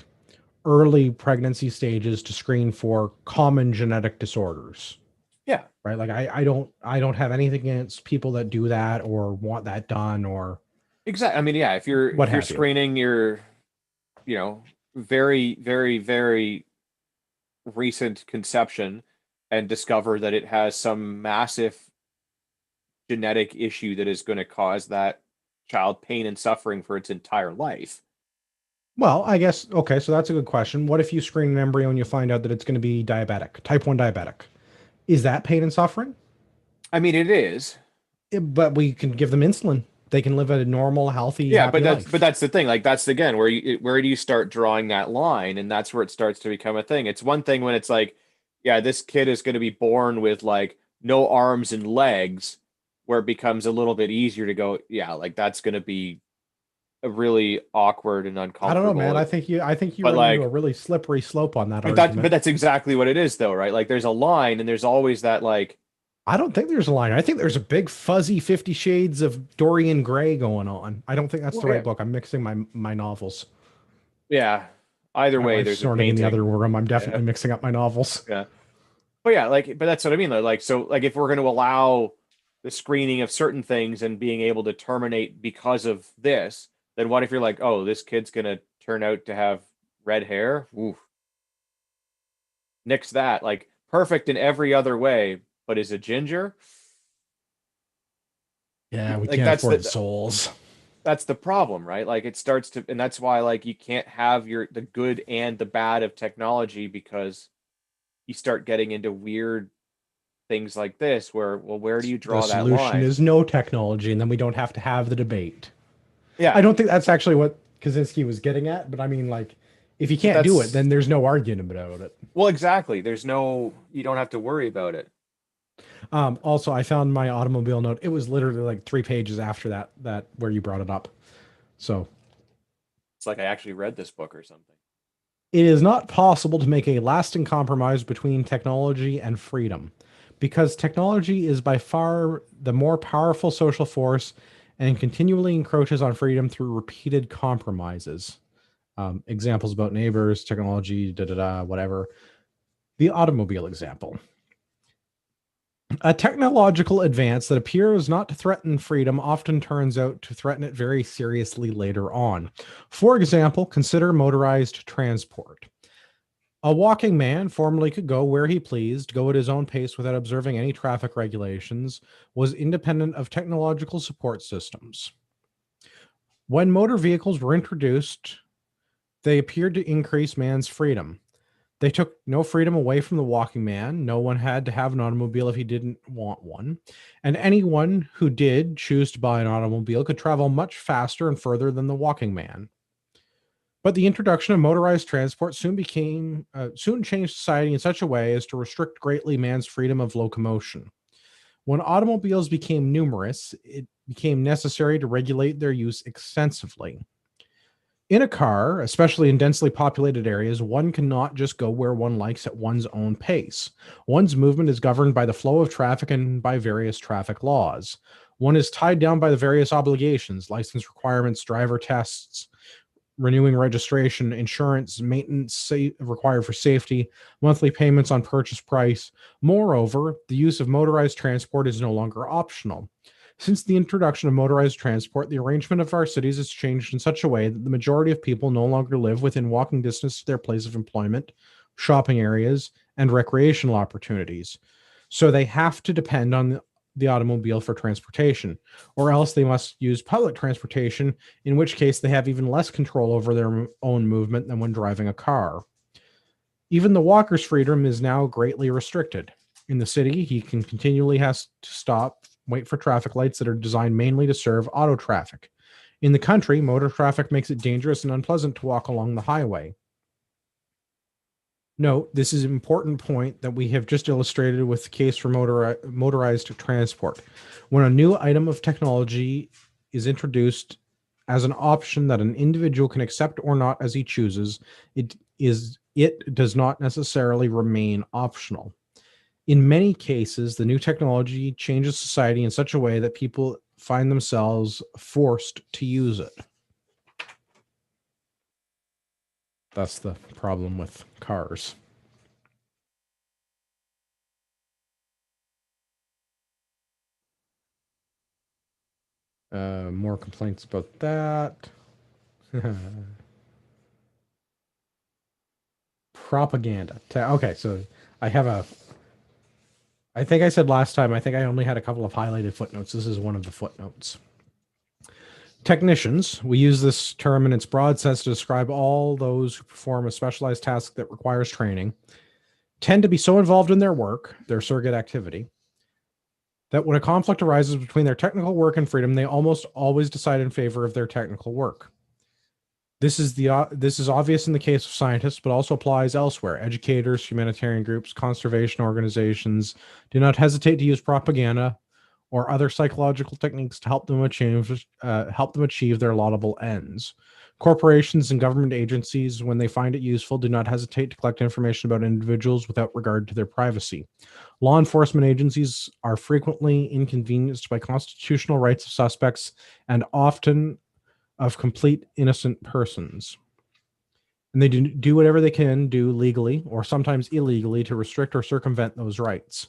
early pregnancy stages to screen for common genetic disorders. Yeah, right? Like I don't have anything against people that do that or want that done or exactly. I mean, yeah, what if you're have you. screening your, you know, very, very, very recent conception and discover that it has some massive genetic issue that is going to cause that child pain and suffering for its entire life. Well, I guess okay, so that's a good question. What if you screen an embryo and you find out that it's going to be diabetic, type 1 diabetic? Is that pain and suffering? I mean, it is. But we can give them insulin. They can live a normal, healthy, Yeah, happy but life. that's the thing. Like that's again where do you start drawing that line, and that's where it starts to become a thing. It's one thing when it's like, yeah, this kid is going to be born with like no arms and legs, where it becomes a little bit easier to go, yeah, like that's going to be a really awkward and I don't know, man. uncomfortable. I think you But run into a like, really slippery slope on that but argument. that's exactly what it is, though, right? Like there's a line, and there's always that like, I don't think there's a line. I think there's a big fuzzy 50 Shades of Dorian Gray going on. I don't think that's the well, right yeah, book. I'm mixing my novels. yeah. Either My way, wife's there's a snorting in the other painting. room. I'm Yeah, definitely mixing up my novels. yeah. But yeah, like, but that's what I mean, though. Like, so, like, if we're going to allow the screening of certain things and being able to terminate because of this, then what if you're like, oh, this kid's going to turn out to have red hair? Ooh, nix that. Like, perfect in every other way, but is a ginger? Yeah, we Like, can't afford the souls. that's the problem, right? Like, it starts to, and that's why, like, you can't have the good and the bad of technology because you start getting into weird things like this where, well, where do you The draw that solution line? is no technology, and then we don't have to have the debate. I Yeah, don't think that's actually what Kaczynski was getting at, but I mean, like, if you but can't do it, that's then there's no argument about it. well, exactly. There's no, you don't have to worry about it. Also, I found my automobile note. It was literally like 3 pages after that where you brought it up. So It's like I actually read this book or something. it is not possible to make a lasting compromise between technology and freedom because technology is by far the more powerful social force and continually encroaches on freedom through repeated compromises. Examples about neighbors, technology, da da da, whatever. The automobile example. A technological advance that appears not to threaten freedom often turns out to threaten it very seriously later on. For example, consider motorized transport. A walking man formerly could go where he pleased, go at his own pace without observing any traffic regulations, was independent of technological support systems. When motor vehicles were introduced, they appeared to increase man's freedom. They took no freedom away from the walking man. No one had to have an automobile if he didn't want one. And anyone who did choose to buy an automobile could travel much faster and further than the walking man. But the introduction of motorized transport soon changed society in such a way as to restrict greatly man's freedom of locomotion. When automobiles became numerous, it became necessary to regulate their use extensively. In a car, especially in densely populated areas, one cannot just go where one likes at one's own pace. One's movement is governed by the flow of traffic and by various traffic laws. One is tied down by the various obligations, license requirements, driver tests, renewing registration, insurance, maintenance required for safety, monthly payments on purchase price. Moreover, the use of motorized transport is no longer optional. Since the introduction of motorized transport, the arrangement of our cities has changed in such a way that the majority of people no longer live within walking distance to their place of employment, shopping areas, and recreational opportunities. So they have to depend on the automobile for transportation, or else they must use public transportation, in which case they have even less control over their own movement than when driving a car. Even the walker's freedom is now greatly restricted. In the city, he can continually has to stop, wait for traffic lights that are designed mainly to serve auto traffic. In the country, motor traffic makes it dangerous and unpleasant to walk along the highway. Note, this is an important point that we have just illustrated with the case for motorized transport. When a new item of technology is introduced as an option that an individual can accept or not as he chooses, it does not necessarily remain optional. In many cases, the new technology changes society in such a way that people find themselves forced to use it. That's the problem with cars. More complaints about that. Propaganda. Okay, so I have a. I think I said last time, I think I only had a couple of highlighted footnotes. This is one of the footnotes. Technicians, we use this term in its broad sense to describe all those who perform a specialized task that requires training, tend to be so involved in their work, their surrogate activity, that when a conflict arises between their technical work and freedom, they almost always decide in favor of their technical work. This is obvious in the case of scientists, but also applies elsewhere. Educators, humanitarian groups, conservation organizations do not hesitate to use propaganda or other psychological techniques to help them achieve their laudable ends. Corporations and government agencies, when they find it useful, do not hesitate to collect information about individuals without regard to their privacy. Law enforcement agencies are frequently inconvenienced by constitutional rights of suspects and often of complete innocent persons. And they do whatever they can do legally or sometimes illegally to restrict or circumvent those rights.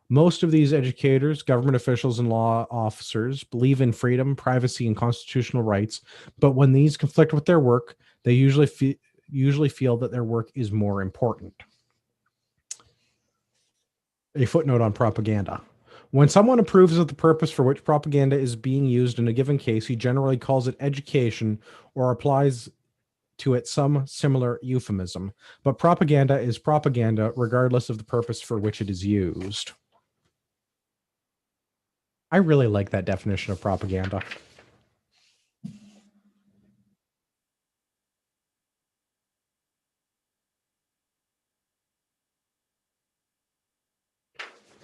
Most of these educators, government officials, and law officers believe in freedom, privacy, and constitutional rights, but when these conflict with their work, they usually feel that their work is more important. A footnote on propaganda. When someone approves of the purpose for which propaganda is being used in a given case, he generally calls it education or applies to it some similar euphemism. But propaganda is propaganda regardless of the purpose for which it is used. I really like that definition of propaganda.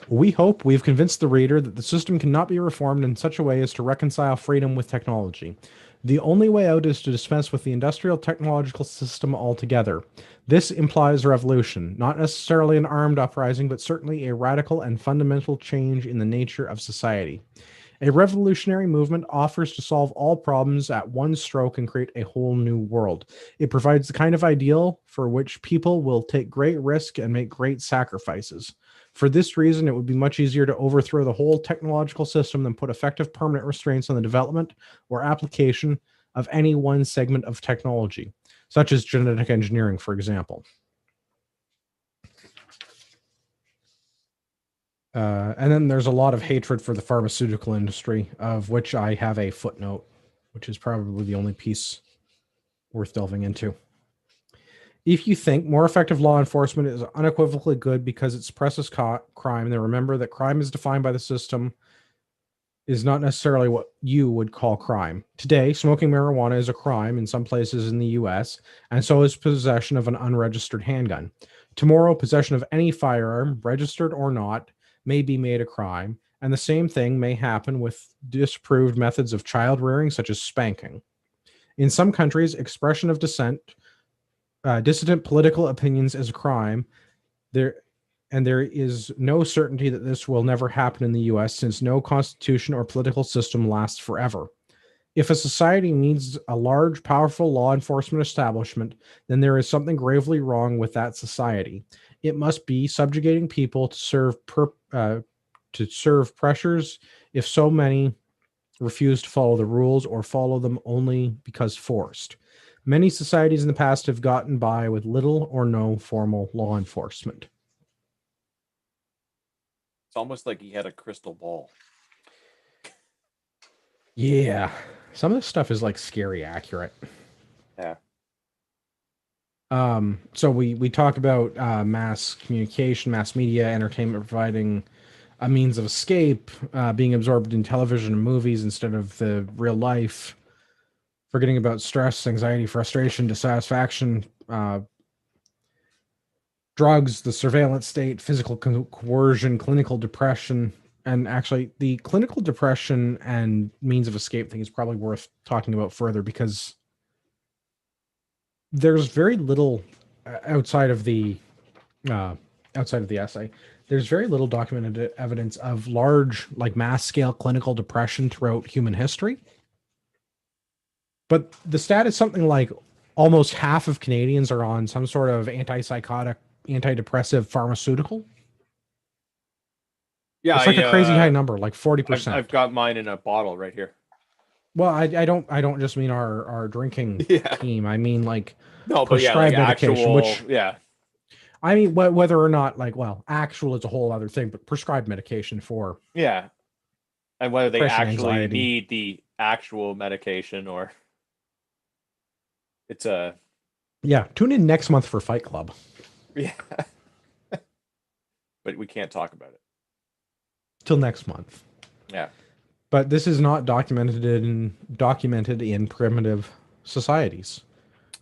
We hope we've convinced the reader that the system cannot be reformed in such a way as to reconcile freedom with technology. The only way out is to dispense with the industrial technological system altogether. This implies revolution, not necessarily an armed uprising, but certainly a radical and fundamental change in the nature of society. A revolutionary movement offers to solve all problems at one stroke and create a whole new world. It provides the kind of ideal for which people will take great risk and make great sacrifices. For this reason, it would be much easier to overthrow the whole technological system than put effective permanent restraints on the development or application of any one segment of technology, such as genetic engineering, for example. And then there's a lot of hatred for the pharmaceutical industry, of which I have a footnote, which is probably the only piece worth delving into. If you think more effective law enforcement is unequivocally good because it suppresses crime, then remember that crime is defined by the system is not necessarily what you would call crime. Today, smoking marijuana is a crime in some places in the US, and so is possession of an unregistered handgun. Tomorrow, possession of any firearm, registered or not, may be made a crime, and the same thing may happen with disapproved methods of child rearing, such as spanking. In some countries, expression of dissident political opinions is a crime. There is no certainty that this will never happen in the US, since no constitution or political system lasts forever. If a society needs a large, powerful law enforcement establishment, then there is something gravely wrong with that society. It must be subjugating people to serve pressures if so many refuse to follow the rules or follow them only because forced. Many societies in the past have gotten by with little or no formal law enforcement. It's almost like he had a crystal ball. Yeah. Some of this stuff is like scary accurate. Yeah. So we talk about mass communication, mass media, entertainment providing a means of escape, being absorbed in television and movies instead of the real life, forgetting about stress, anxiety, frustration, dissatisfaction, drugs, the surveillance state, physical coercion, clinical depression. And actually, the clinical depression and means of escape thing is probably worth talking about further, because there's very little outside of the essay. There's very little documented evidence of large, like mass scale clinical depression throughout human history. But the stat is something like almost half of Canadians are on some sort of antipsychotic, antidepressive pharmaceutical. Yeah, It's like a crazy high number, like 40%. I've got mine in a bottle right here. Well, I don't just mean our drinking Yeah. team. I mean like No, but yeah, like prescribed medication, actual, which yeah, I mean whether or not like well, actual is a whole other thing, but prescribed medication for yeah, and whether they depression, actually anxiety. need the actual medication or it's a Yeah, tune in next month for Fight Club. yeah, but we can't talk about it. Till next month. Yeah. But this is not documented in primitive societies,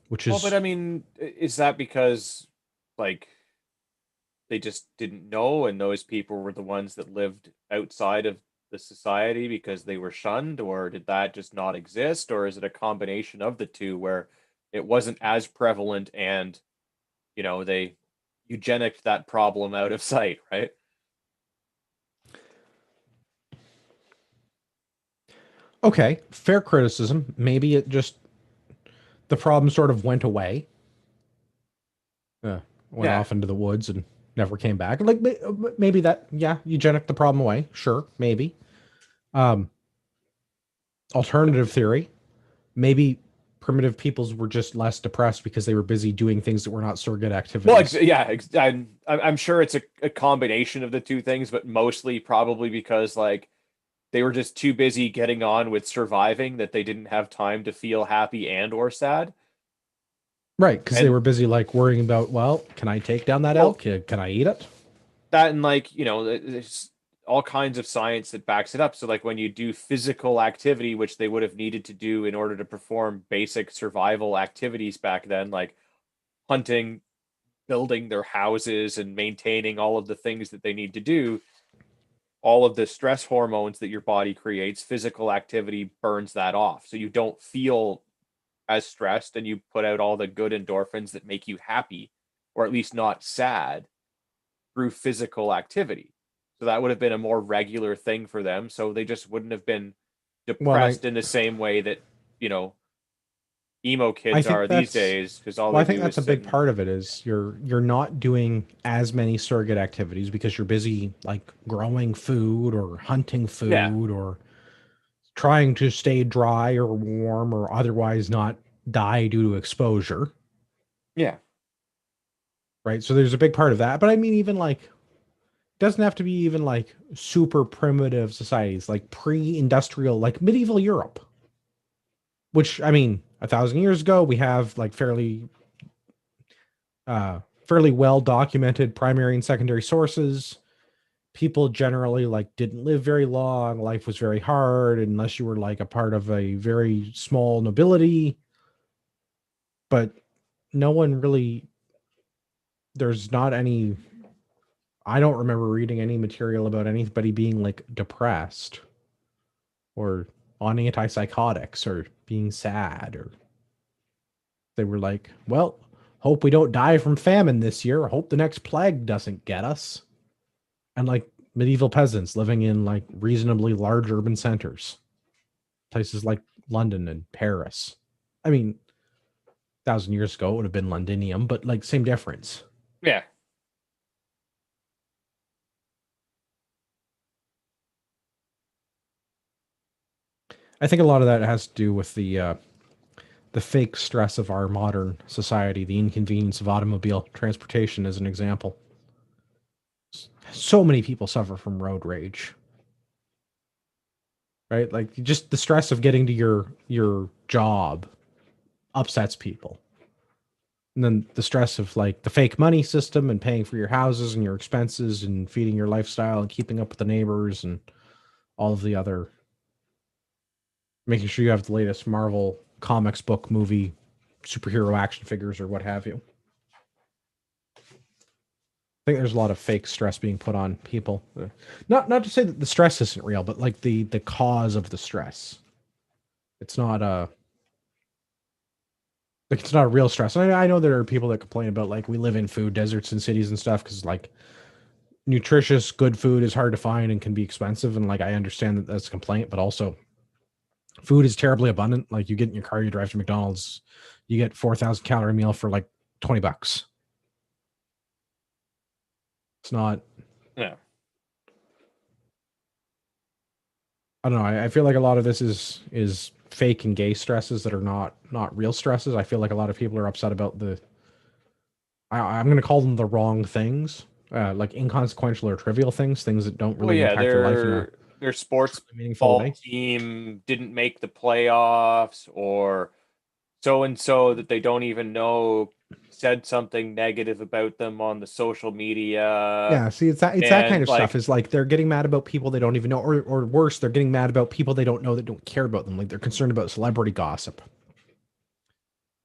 which Well, but is I mean, is that because like they just didn't know and those people were the ones that lived outside of the society because they were shunned, or did that just not exist, or is it a combination of the two where it wasn't as prevalent and they eugenicked that problem out of sight, right? okay. Fair criticism. Maybe it just the problem sort of went away, went Yeah. off into the woods and never came back. Like maybe that, yeah, eugenic the problem away. Sure, maybe. Um, Alternative theory, maybe primitive peoples were just less depressed because they were busy doing things that were not surrogate Well, activities. yeah, I'm sure it's a combination of the two things, but mostly probably because like they were just too busy getting on with surviving that they didn't have time to feel happy and or sad. Right, because they And were busy like worrying about, well, can I take down that well, elk? Can I eat it? that and like, there's all kinds of science that backs it up. So like when you do physical activity, which they would have needed to do in order to perform basic survival activities back then, like hunting, building their houses and maintaining all of the things that they need to do, all of the stress hormones that your body creates, physical activity burns that off. So you don't feel as stressed and you put out all the good endorphins that make you happy, or at least not sad, through physical activity. So that would have been a more regular thing for them. So they just wouldn't have been Well, depressed in the same way that, you know, emo I kids think are these that's days because all well, they I think do is that's a sit big and part of it is you're not doing as many surrogate activities because you're busy like growing food or hunting yeah, food or trying to stay dry or warm or otherwise not die due to exposure, yeah, right? So there's a big part of that. But I mean, even like doesn't have to be even like super primitive societies, like pre-industrial, like medieval Europe, which I mean, 1,000 years ago, we have like fairly well documented primary and secondary sources. People generally like didn't live very long. Life was very hard unless you were like a part of a very small nobility. But no one really, there's not any, I don't remember reading any material about anybody being like depressed or on antipsychotics or being sad, or they were like, well, hope we don't die from famine this year. Hope the next plague doesn't get us. And like medieval peasants living in like reasonably large urban centers, places like London and Paris. I mean, 1,000 years ago it would have been Londinium, but like same difference. yeah. I think a lot of that has to do with the fake stress of our modern society, the inconvenience of automobile transportation, as an example. So many people suffer from road rage, right? Like just the stress of getting to your job upsets people. And then the stress of like the fake money system and paying for your houses and your expenses and feeding your lifestyle and keeping up with the neighbors and all of the other, making sure you have the latest Marvel comics, book, movie, superhero action figures or what have you. I think there's a lot of fake stress being put on people. Not to say that the stress isn't real, but like the cause of the stress. It's not a like it's not a real stress. I know there are people that complain about like we live in food deserts in cities and stuff because like nutritious good food is hard to find and can be expensive, and like I understand that that's a complaint, but also food is terribly abundant. Like you get in your car, you drive to McDonald's, you get 4,000 calorie meal for like $20. It's not. Yeah. I don't know. I feel like a lot of this is fake and gay stresses that are not real stresses. I feel like a lot of people are upset about I'm going to call them the wrong things, like inconsequential or trivial things that don't Well, really yeah, impact your life in a their sports meaningful ball way. team didn't make the playoffs, or so and so that they don't even know said something negative about them on the social media, Yeah, see, it's that kind and of stuff. like, Is like they're getting mad about people they don't even know, or worse, they're getting mad about people they don't know that don't care about them. Like they're concerned about celebrity gossip.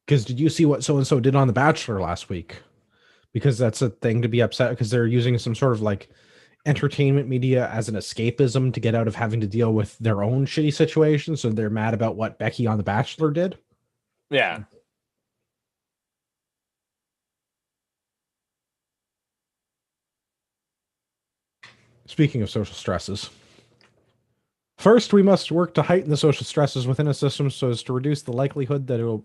Because did you see what so and so did on The Bachelor last week? Because that's a thing to be upset because they're using some sort of like entertainment media as an escapism to get out of having to deal with their own shitty situation. So they're mad about what Becky on The Bachelor did. yeah. Speaking of social stresses, first we must work to heighten the social stresses within a system so as to reduce the likelihood that it will.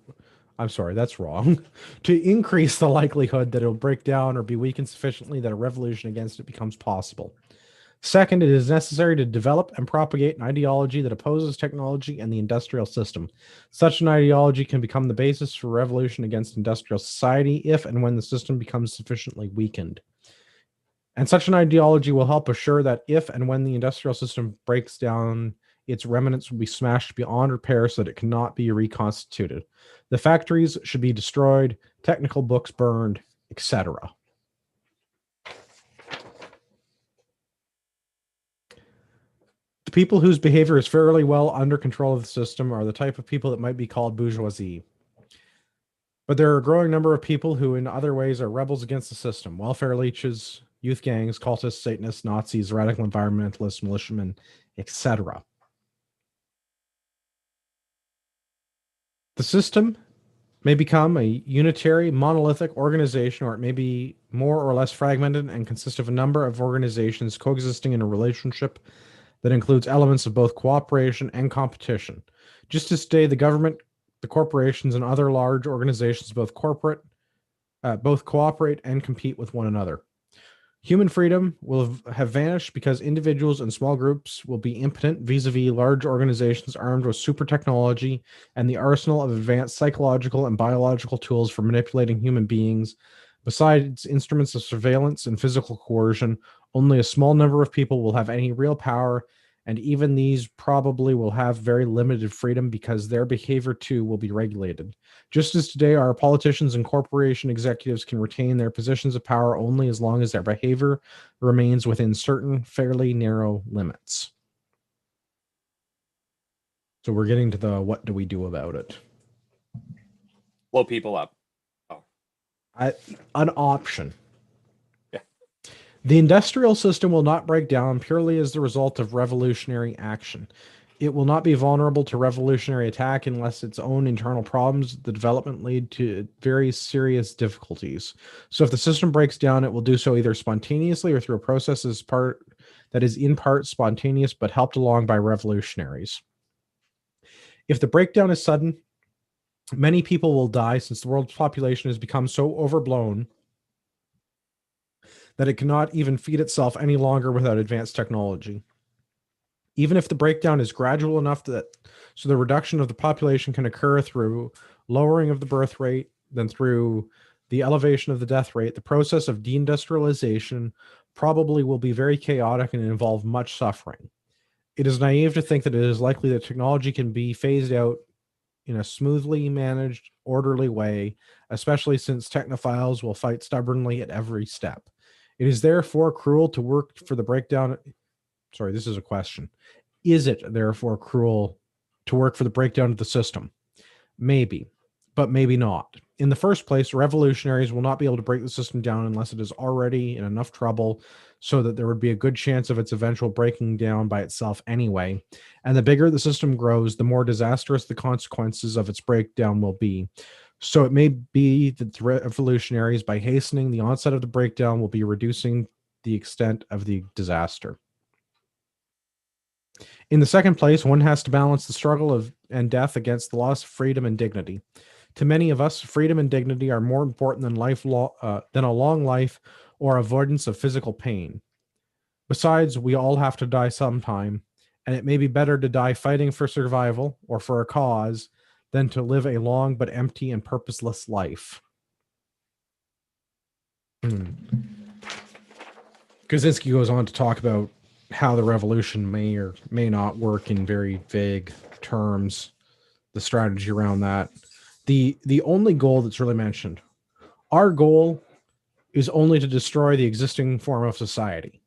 I'm sorry, that's wrong. To increase the likelihood that it will break down or be weakened sufficiently that a revolution against it becomes possible. Second, it is necessary to develop and propagate an ideology that opposes technology and the industrial system. Such an ideology can become the basis for revolution against industrial society if and when the system becomes sufficiently weakened. And such an ideology will help assure that if and when the industrial system breaks down, its remnants will be smashed beyond repair so that it cannot be reconstituted. The factories should be destroyed, technical books burned, etc. The people whose behavior is fairly well under control of the system are the type of people that might be called bourgeoisie. But there are a growing number of people who, in other ways, are rebels against the system: welfare leeches, youth gangs, cultists, Satanists, Nazis, radical environmentalists, militiamen, etc. The system may become a unitary, monolithic organization, or it may be more or less fragmented and consist of a number of organizations coexisting in a relationship that includes elements of both cooperation and competition. Just as today, the government, the corporations, and other large organizations both cooperate and compete with one another. Human freedom will have vanished because individuals and small groups will be impotent vis-a-vis large organizations armed with super technology and the arsenal of advanced psychological and biological tools for manipulating human beings. Besides instruments of surveillance and physical coercion, only a small number of people will have any real power, and even these probably will have very limited freedom because their behavior too will be regulated. Just as today, our politicians and corporation executives can retain their positions of power only as long as their behavior remains within certain fairly narrow limits. So we're getting to the what do we do about it? Blow people up. Oh, An option. yeah. The industrial system will not break down purely as the result of revolutionary action. It will not be vulnerable to revolutionary attack unless its own internal problems, the development lead to very serious difficulties. So if the system breaks down, it will do so either spontaneously or through a process that is in part spontaneous but helped along by revolutionaries. If the breakdown is sudden, many people will die since the world's population has become so overblown that it cannot even feed itself any longer without advanced technology. Even if the breakdown is gradual enough that so the reduction of the population can occur through lowering of the birth rate, then through the elevation of the death rate, the process of deindustrialization probably will be very chaotic and involve much suffering. It is naive to think that it is likely that technology can be phased out in a smoothly managed, orderly way, especially since technophiles will fight stubbornly at every step. It is therefore cruel to work for the breakdown. Sorry, this is a question. Is it therefore cruel to work for the breakdown of the system? Maybe, but maybe not. In the first place, revolutionaries will not be able to break the system down unless it is already in enough trouble so that there would be a good chance of its eventual breaking down by itself anyway. And the bigger the system grows, the more disastrous the consequences of its breakdown will be. So it may be that the revolutionaries, by hastening the onset of the breakdown, will be reducing the extent of the disaster. In the second place, one has to balance the struggle of and death against the loss of freedom and dignity. To many of us, freedom and dignity are more important than a long life or avoidance of physical pain. Besides, we all have to die sometime, and it may be better to die fighting for survival or for a cause than to live a long but empty and purposeless life. Kaczynski goes on to talk about how the revolution may or may not work in very vague terms, the strategy around that. The only goal that's really mentioned, our goal is only to destroy the existing form of society.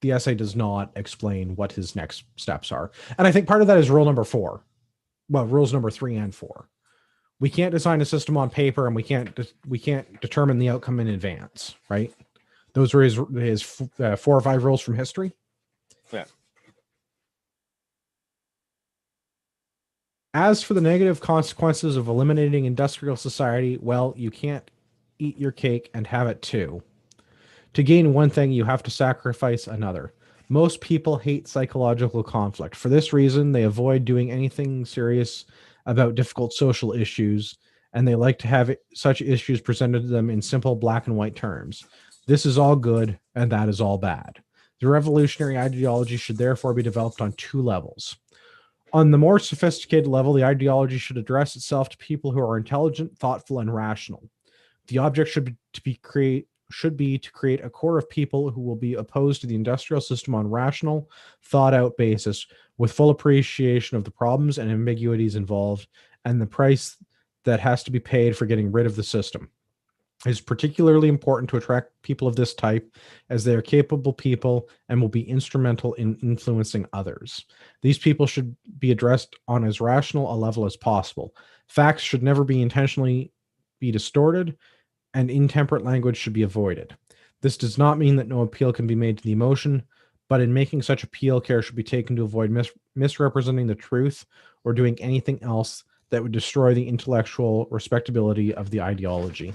The essay does not explain what his next steps are. And I think part of that is rule number 4. Well, rules number 3 and 4. We can't design a system on paper, and we can't determine the outcome in advance, right? Those were his 4 or 5 rules from history. Yeah. As for the negative consequences of eliminating industrial society, well, you can't eat your cake and have it too. To gain one thing, you have to sacrifice another. Most people hate psychological conflict. For this reason, they avoid doing anything serious about difficult social issues, and they like to have such issues presented to them in simple black and white terms. This is all good, and that is all bad. The revolutionary ideology should therefore be developed on 2 levels. On the more sophisticated level, the ideology should address itself to people who are intelligent, thoughtful, and rational. The object should be to create a core of people who will be opposed to the industrial system on rational, thought-out basis, with full appreciation of the problems and ambiguities involved, and the price that has to be paid for getting rid of the system. It is particularly important to attract people of this type, as they are capable people and will be instrumental in influencing others. These people should be addressed on as rational a level as possible. Facts should never be intentionally be distorted, and intemperate language should be avoided. This does not mean that no appeal can be made to the emotion, but in making such appeal, care should be taken to avoid misrepresenting the truth or doing anything else that would destroy the intellectual respectability of the ideology.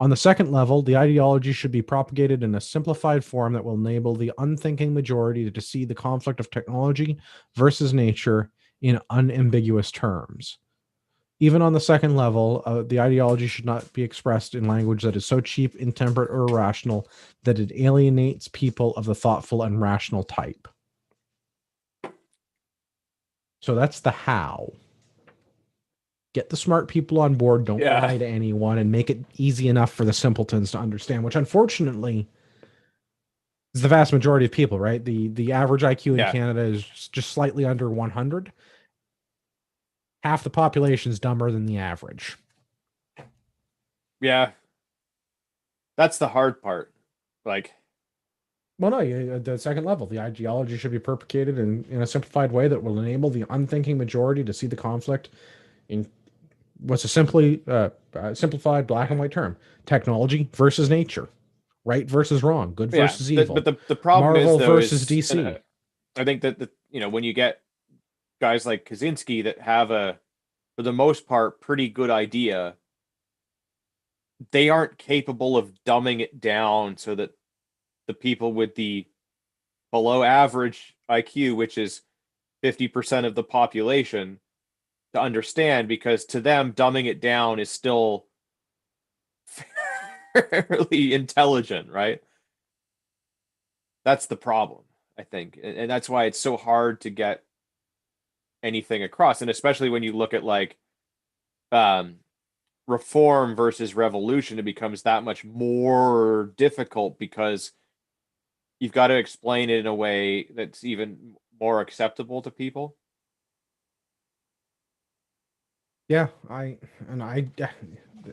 On the second level, the ideology should be propagated in a simplified form that will enable the unthinking majority to see the conflict of technology versus nature in unambiguous terms. Even on the second level, the ideology should not be expressed in language that is so cheap, intemperate, or irrational that it alienates people of the thoughtful and rational type. So that's the how. Get the smart people on board, don't lie to anyone, and make it easy enough for the simpletons to understand, which unfortunately is the vast majority of people, right? The average IQ in Canada is just slightly under 100. Half the population is dumber than the average. Yeah. That's the hard part. Like, well, no, the second level, the ideology should be propagated in a simplified way that will enable the unthinking majority to see the conflict in what's a simply simplified black and white term: technology versus nature, right versus wrong, good versus evil. But the problem Marvel is, though, versus DC. I think that when you get guys like Kaczynski that have for the most part, pretty good idea, they aren't capable of dumbing it down so that the people with the below average IQ, which is 50% of the population, to understand, because to them, dumbing it down is still fairly intelligent, right? That's the problem, I think. And that's why it's so hard to get anything across. And especially when you look at like reform versus revolution, it becomes that much more difficult because you've got to explain it in a way that's even more acceptable to people. Yeah,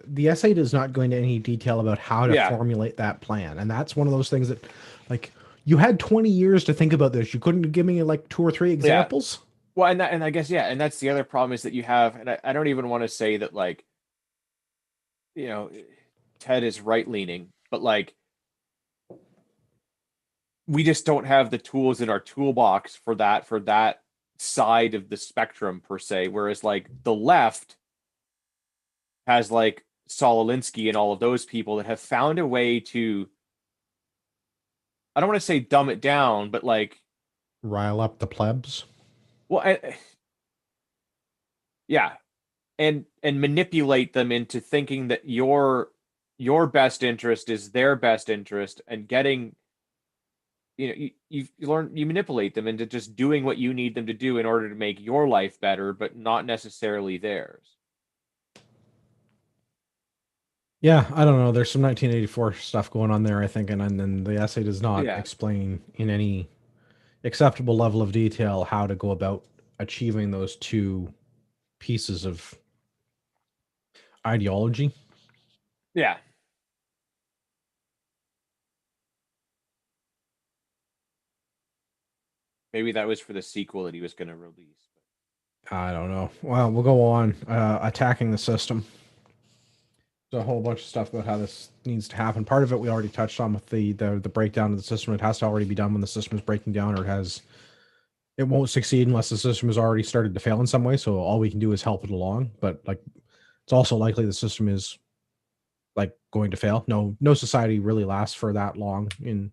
the essay does not go into any detail about how to formulate that plan. And that's one of those things that, like, you had 20 years to think about this. You couldn't give me like 2 or 3 examples? Yeah. Well, and I guess, and that's the other problem is that you have, and I don't even want to say that, like, Ted is right-leaning, but like, we just don't have the tools in our toolbox for that side of the spectrum per se. Whereas like the left has like Saul Alinsky and all of those people that have found a way to, I don't want to say dumb it down, but like rile up the plebs. Well, yeah, and manipulate them into thinking that your best interest is their best interest, and getting you learn, you manipulate them into just doing what you need them to do in order to make your life better, but not necessarily theirs. Yeah, I don't know. There's some 1984 stuff going on there, I think, and then the essay does not Yeah. explain in any acceptable level of detail how to go about achieving those two pieces of ideology. Yeah. Maybe that was for the sequel that he was going to release. I don't know. Well, we'll go on attacking the system. There's a whole bunch of stuff about how this needs to happen. Part of it we already touched on with the breakdown of the system. It has to already be done when the system is breaking down, or it won't succeed unless the system has already started to fail in some way. So all we can do is help it along. But like, it's also likely the system is like going to fail. No society really lasts for that long in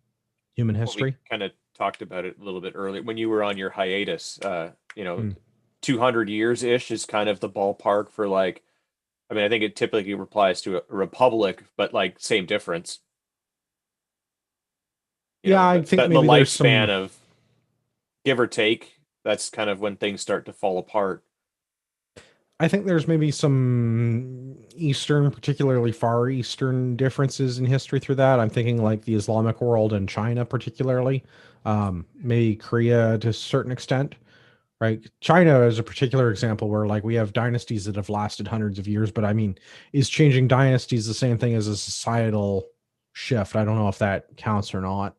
human Well, we history. kind of talked about it a little bit earlier when you were on your hiatus. Hmm. 200 years ish is kind of the ballpark for like, I mean, I think it typically applies to a republic, but like same difference. Yeah, I That, think that the maybe there's lifespan some. of give or take, that's kind of when things start to fall apart. I think there's maybe some Eastern, particularly Far Eastern differences in history through that. I'm thinking like the Islamic world and China, particularly, maybe Korea to a certain extent. Right, China is a particular example where like we have dynasties that have lasted hundreds of years, but I mean, is changing dynasties the same thing as a societal shift? I don't know if that counts or not.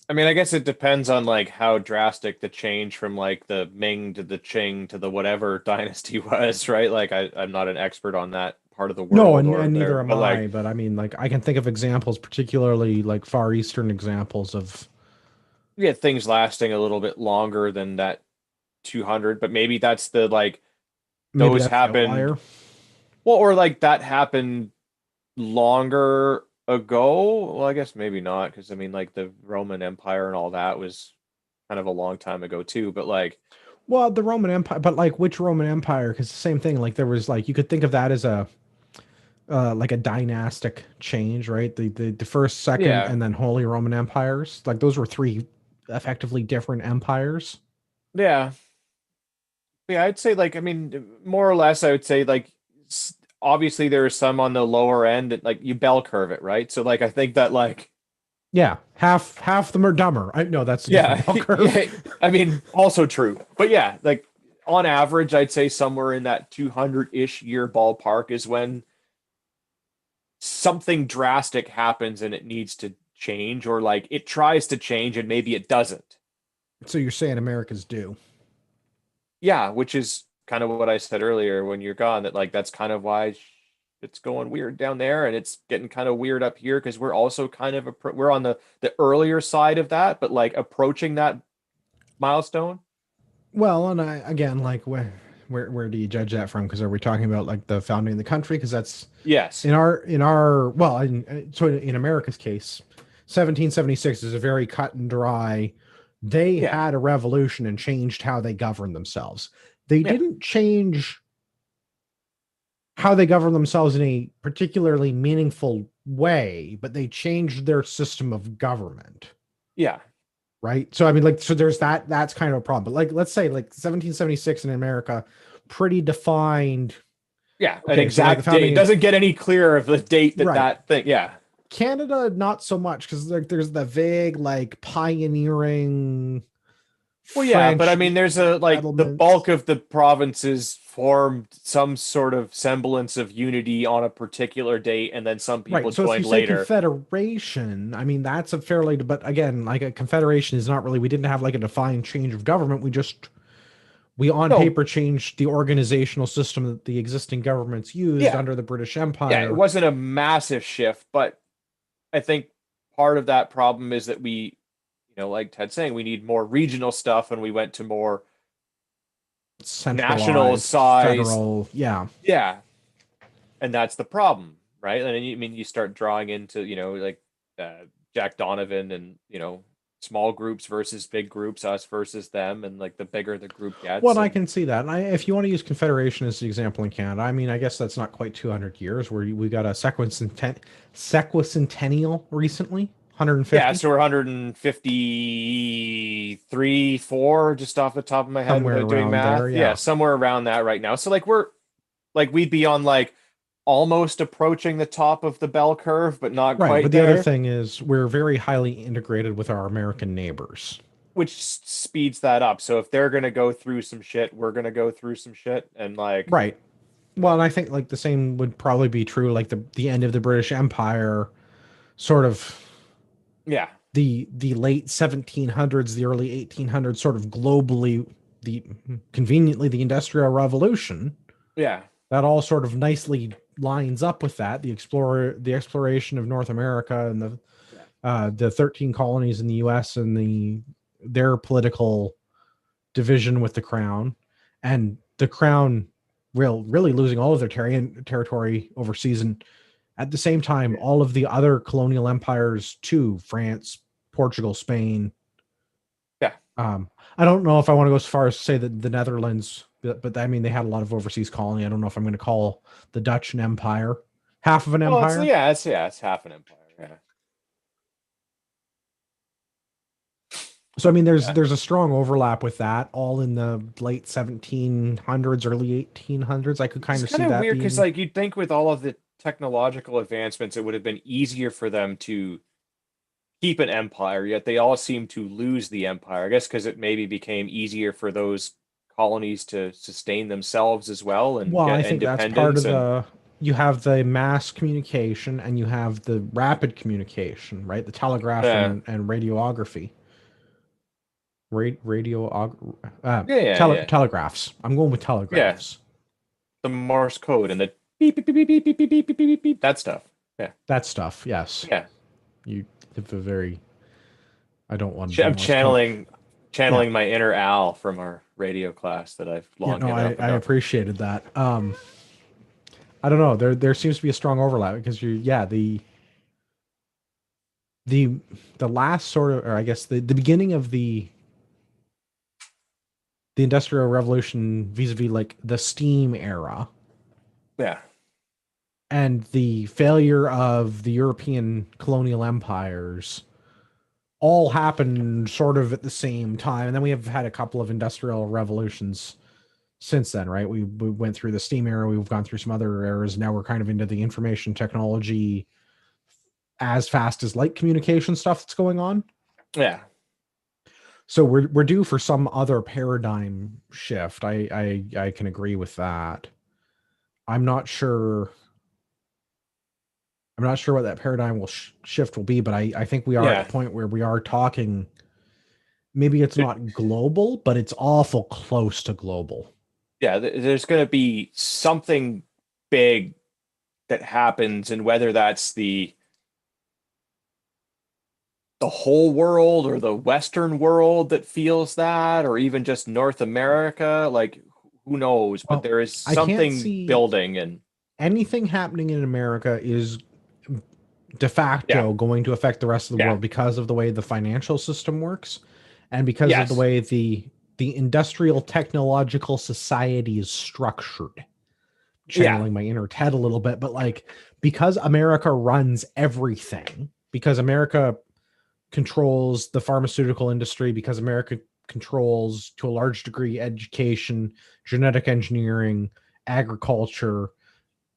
I mean, I guess it depends on like how drastic the change from like the Ming to the Qing to the whatever dynasty was, right? Like I'm not an expert on that part of the No, world or and there, neither am but I. like, But I mean, like I can think of examples, particularly like Far Eastern examples of we had things lasting a little bit longer than that 200, but maybe that's the like maybe those that's the happened, outlier. well, or like that happened longer ago. Well, I guess maybe not, because I mean, like the Roman Empire and all that was kind of a long time ago too. But Well, the Roman Empire, but like which Roman Empire? Because the same thing. Like there was like you could think of that as a like a dynastic change, right? The first, second, yeah, and then Holy Roman Empires. Like those were three effectively different empires. yeah, yeah. I'd say like I mean, more or less, I would say like obviously there are some on the lower end that like you bell curve it, right? So like I think that like Yeah, half them are dumber. I no, that's a different yeah, bell curve. yeah. I mean, also true, but yeah, like on average, I'd say somewhere in that 200-ish year ballpark is when something drastic happens and it needs to change, or like it tries to change and maybe it doesn't. So you're saying America's due? Yeah, which is kind of what I said earlier when you're gone, that like that's kind of why it's going weird down there and it's getting kind of weird up here because we're also kind of we're on the earlier side of that, but like approaching that milestone. Well, and I again, like where do you judge that from? Because are we talking about like the founding of the country? Because that's Yes. in our well, so in America's case, 1776 is a very cut and dry. They Yeah. had a revolution and changed how they governed themselves. They Yeah. didn't change how they govern themselves in a particularly meaningful way, but they changed their system of government. Yeah. Right. So I mean, like, so there's that's kind of a problem. But like, let's say like 1776 in America, pretty defined. Yeah. An Okay, so like the exact date. founding It is doesn't get any clearer of the date that right. that thing. Yeah. Canada, not so much because like there's the vague like pioneering Well, yeah, but I French mean, there's a like the settlements. bulk of the provinces formed some sort of semblance of unity on a particular date, and then some people Right. So if you joined say later. confederation, I mean that's a fairly, but again, like a confederation is not really. We didn't have like a defined change of government. We on No, paper changed the organizational system that the existing governments used yeah, under the British yeah, it Empire. wasn't a massive shift, but I think part of that problem is that we, like Ted's saying, we need more regional stuff, and we went to more national Centralized size. federal, yeah. Yeah, and that's the problem, right? And I mean, you start drawing into, like Jack Donovan and small groups versus big groups, us versus them, and like the bigger the group gets, Well, I and can see that. And if you want to use confederation as the example in Canada, I mean, I guess that's not quite 200 years. Where we got a sequicentennial recently. Yeah, 150, so we're 153, 4, just off the top of my head somewhere without doing around there. math. Yeah, Yeah. somewhere around that right now. So we'd be on like almost approaching the top of the bell curve, but not Right. But quite the other there, thing is we're very highly integrated with our American neighbors. which speeds that up. So if they're gonna go through some shit, we're gonna go through some shit, and like, Right. Well, and I think like the same would probably be true like the end of the British Empire, sort of yeah, the late 1700s, the early 1800s, sort of globally, the conveniently the Industrial Revolution, yeah, that all sort of nicely lines up with that, the exploration of North America and yeah, the 13 colonies in the US and their political division with the crown, and the crown really losing all of their territory overseas, and at the same time yeah. all of the other colonial empires too, France, Portugal, Spain. Yeah. I don't know if I want to go as far as to say that the Netherlands, but I mean they had a lot of overseas colony. I don't know if I'm going to call the Dutch an empire, half of an Well, empire. it's half an empire. Yeah, So I mean, yeah. there's a strong overlap with that, all in the late 1700s, early 1800s. I could It's kind of kind see of that weird because being. like you'd think with all of the technological advancements, it would have been easier for them to keep an empire, yet they all seem to lose the empire. I guess because it maybe became easier for those colonies to sustain themselves as well and Well, I get think that's part independence. of And the. You have the mass communication and you have the rapid communication, right? The telegraph uh, and radiography, radio, yeah, yeah, yeah, telegraphs. I'm going with yeah. telegraphs. The Morse code and the beep beep beep beep beep beep beep beep beep beep, that stuff. Yeah, That stuff. Yes, yeah. you have a very. I don't want to be I'm Morse code. Yeah, channeling my inner Al from our radio class that I've yeah. long No, given up I enough. appreciated that. I don't know. There seems to be a strong overlap because yeah, the the last sort of, or I guess the beginning of the industrial revolution vis-a-vis like the steam era Yeah, and the failure of the European colonial empires all happened sort of at the same time. And then we have had a couple of industrial revolutions since then, right? We went through the steam era, we've gone through some other eras. Now we're kind of into the information technology, as fast as light communication stuff that's going on. yeah. So we're due for some other paradigm shift. I can agree with that. I'm not sure. I'm not sure what that paradigm will shift will be, but I think we are at the Yeah. point where we are talking. Maybe it's It- not global, but it's awful close to global. yeah, there's going to be something big that happens, and whether that's the whole world or the Western world that feels that, or even just North America, like who knows? But Well, there is I can't something see building, and anything happening in America is de yeah, facto going to affect the rest of the yeah, world because of the way the financial system works and because of the yes, way the industrial technological society is structured. yeah, Channeling my inner Ted a little bit, but like because America runs everything, because America controls the pharmaceutical industry, because America controls to a large degree education, genetic engineering, agriculture, yeah.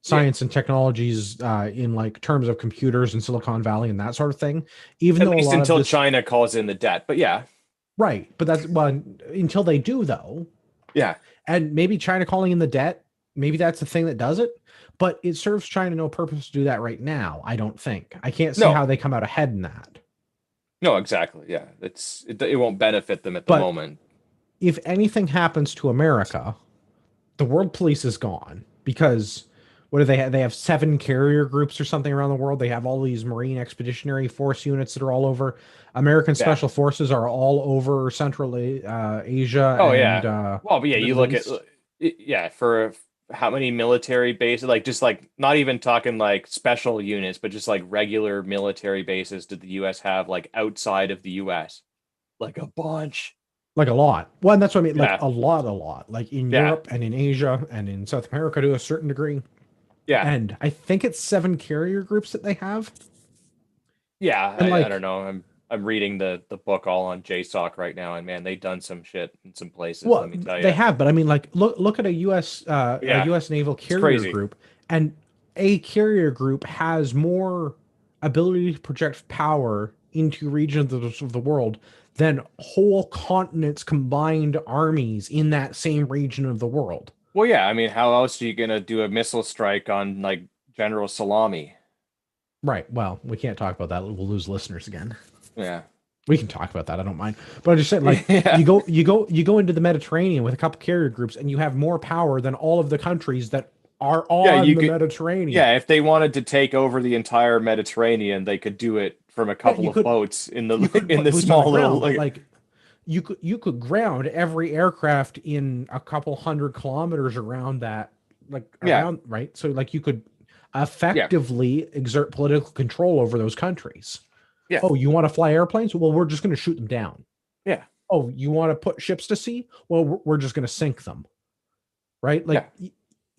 science and technologies, in like terms of computers in Silicon Valley and that sort of thing. Even At though a least lot of until this, China calls in the debt. But yeah, right, but that's well until they do though, yeah, and maybe China calling in the debt, maybe that's the thing that does it. But it serves China no purpose to do that right now. I don't think. I can't see how no, they come out ahead in that. no, exactly. Yeah, it won't benefit them at the But moment. if anything happens to America, the world police is gone because what do they have? They have 7 carrier groups or something around the world. They have all these Marine Expeditionary Force units that are all over. American Yeah. Special Forces are all over Central Asia Oh and yeah. Well, but yeah, the you Middle look at East. yeah, for how many military bases, like just like not even talking like special units, but just like regular military bases did the US have like outside of the US? Like a bunch. Like a lot. Well, and that's what I mean. Like Yeah. a lot. Like in Yeah. Europe and in Asia and in South America to a certain degree. Yeah. And I think it's 7 carrier groups that they have. Yeah, And I don't like, know. I'm reading the book all on JSOC right now, and man, they done some shit in some places. well, Let me tell they you. have, but I mean, like, look at a Yeah, U.S. naval it's carrier crazy. group, and a carrier group has more ability to project power into regions of the world than whole continents combined armies in that same region of the world. Well, yeah. I mean, how else are you gonna do a missile strike on like General Salami? Right. Well, we can't talk about that. We'll lose listeners again. Yeah, We can talk about that. I don't mind. But I'm just saying, like, yeah, you go into the Mediterranean with a couple carrier groups, and you have more power than all of the countries that are yeah. on You the could, Mediterranean. yeah. If they wanted to take over the entire Mediterranean, they could do it from a Yeah, couple of boats in you the could in put the boots on the small little ground, but like. like you could ground every aircraft in a couple hundred kilometers around that, like Yeah, around, right? So like you could yeah, effectively exert political control over those countries. yeah, Oh, you want to fly airplanes? Well, we're just going to shoot them down. yeah, Oh, you want to put ships to sea? Well, we're just going to sink them, right? yeah. Like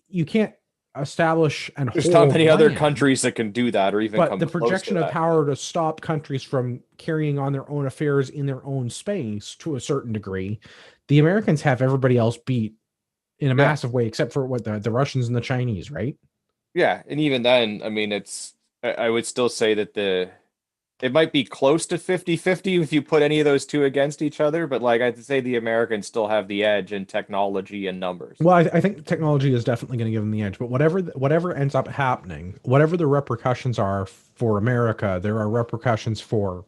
you can't establish and There's not hold many other land, countries that can do that or even but come the close to projection of that. power to stop countries from carrying on their own affairs in their own space to a certain degree, the Americans have everybody else beat in a Yeah, massive way, except for what the Russians and the Chinese, right? yeah. And even then, I mean, I would still say that it might be close to 50-50 if you put any of those two against each other, but like I'd say the Americans still have the edge in technology and numbers. Well, I think technology is definitely going to give them the edge, but whatever ends up happening, whatever the repercussions are for America, there are repercussions for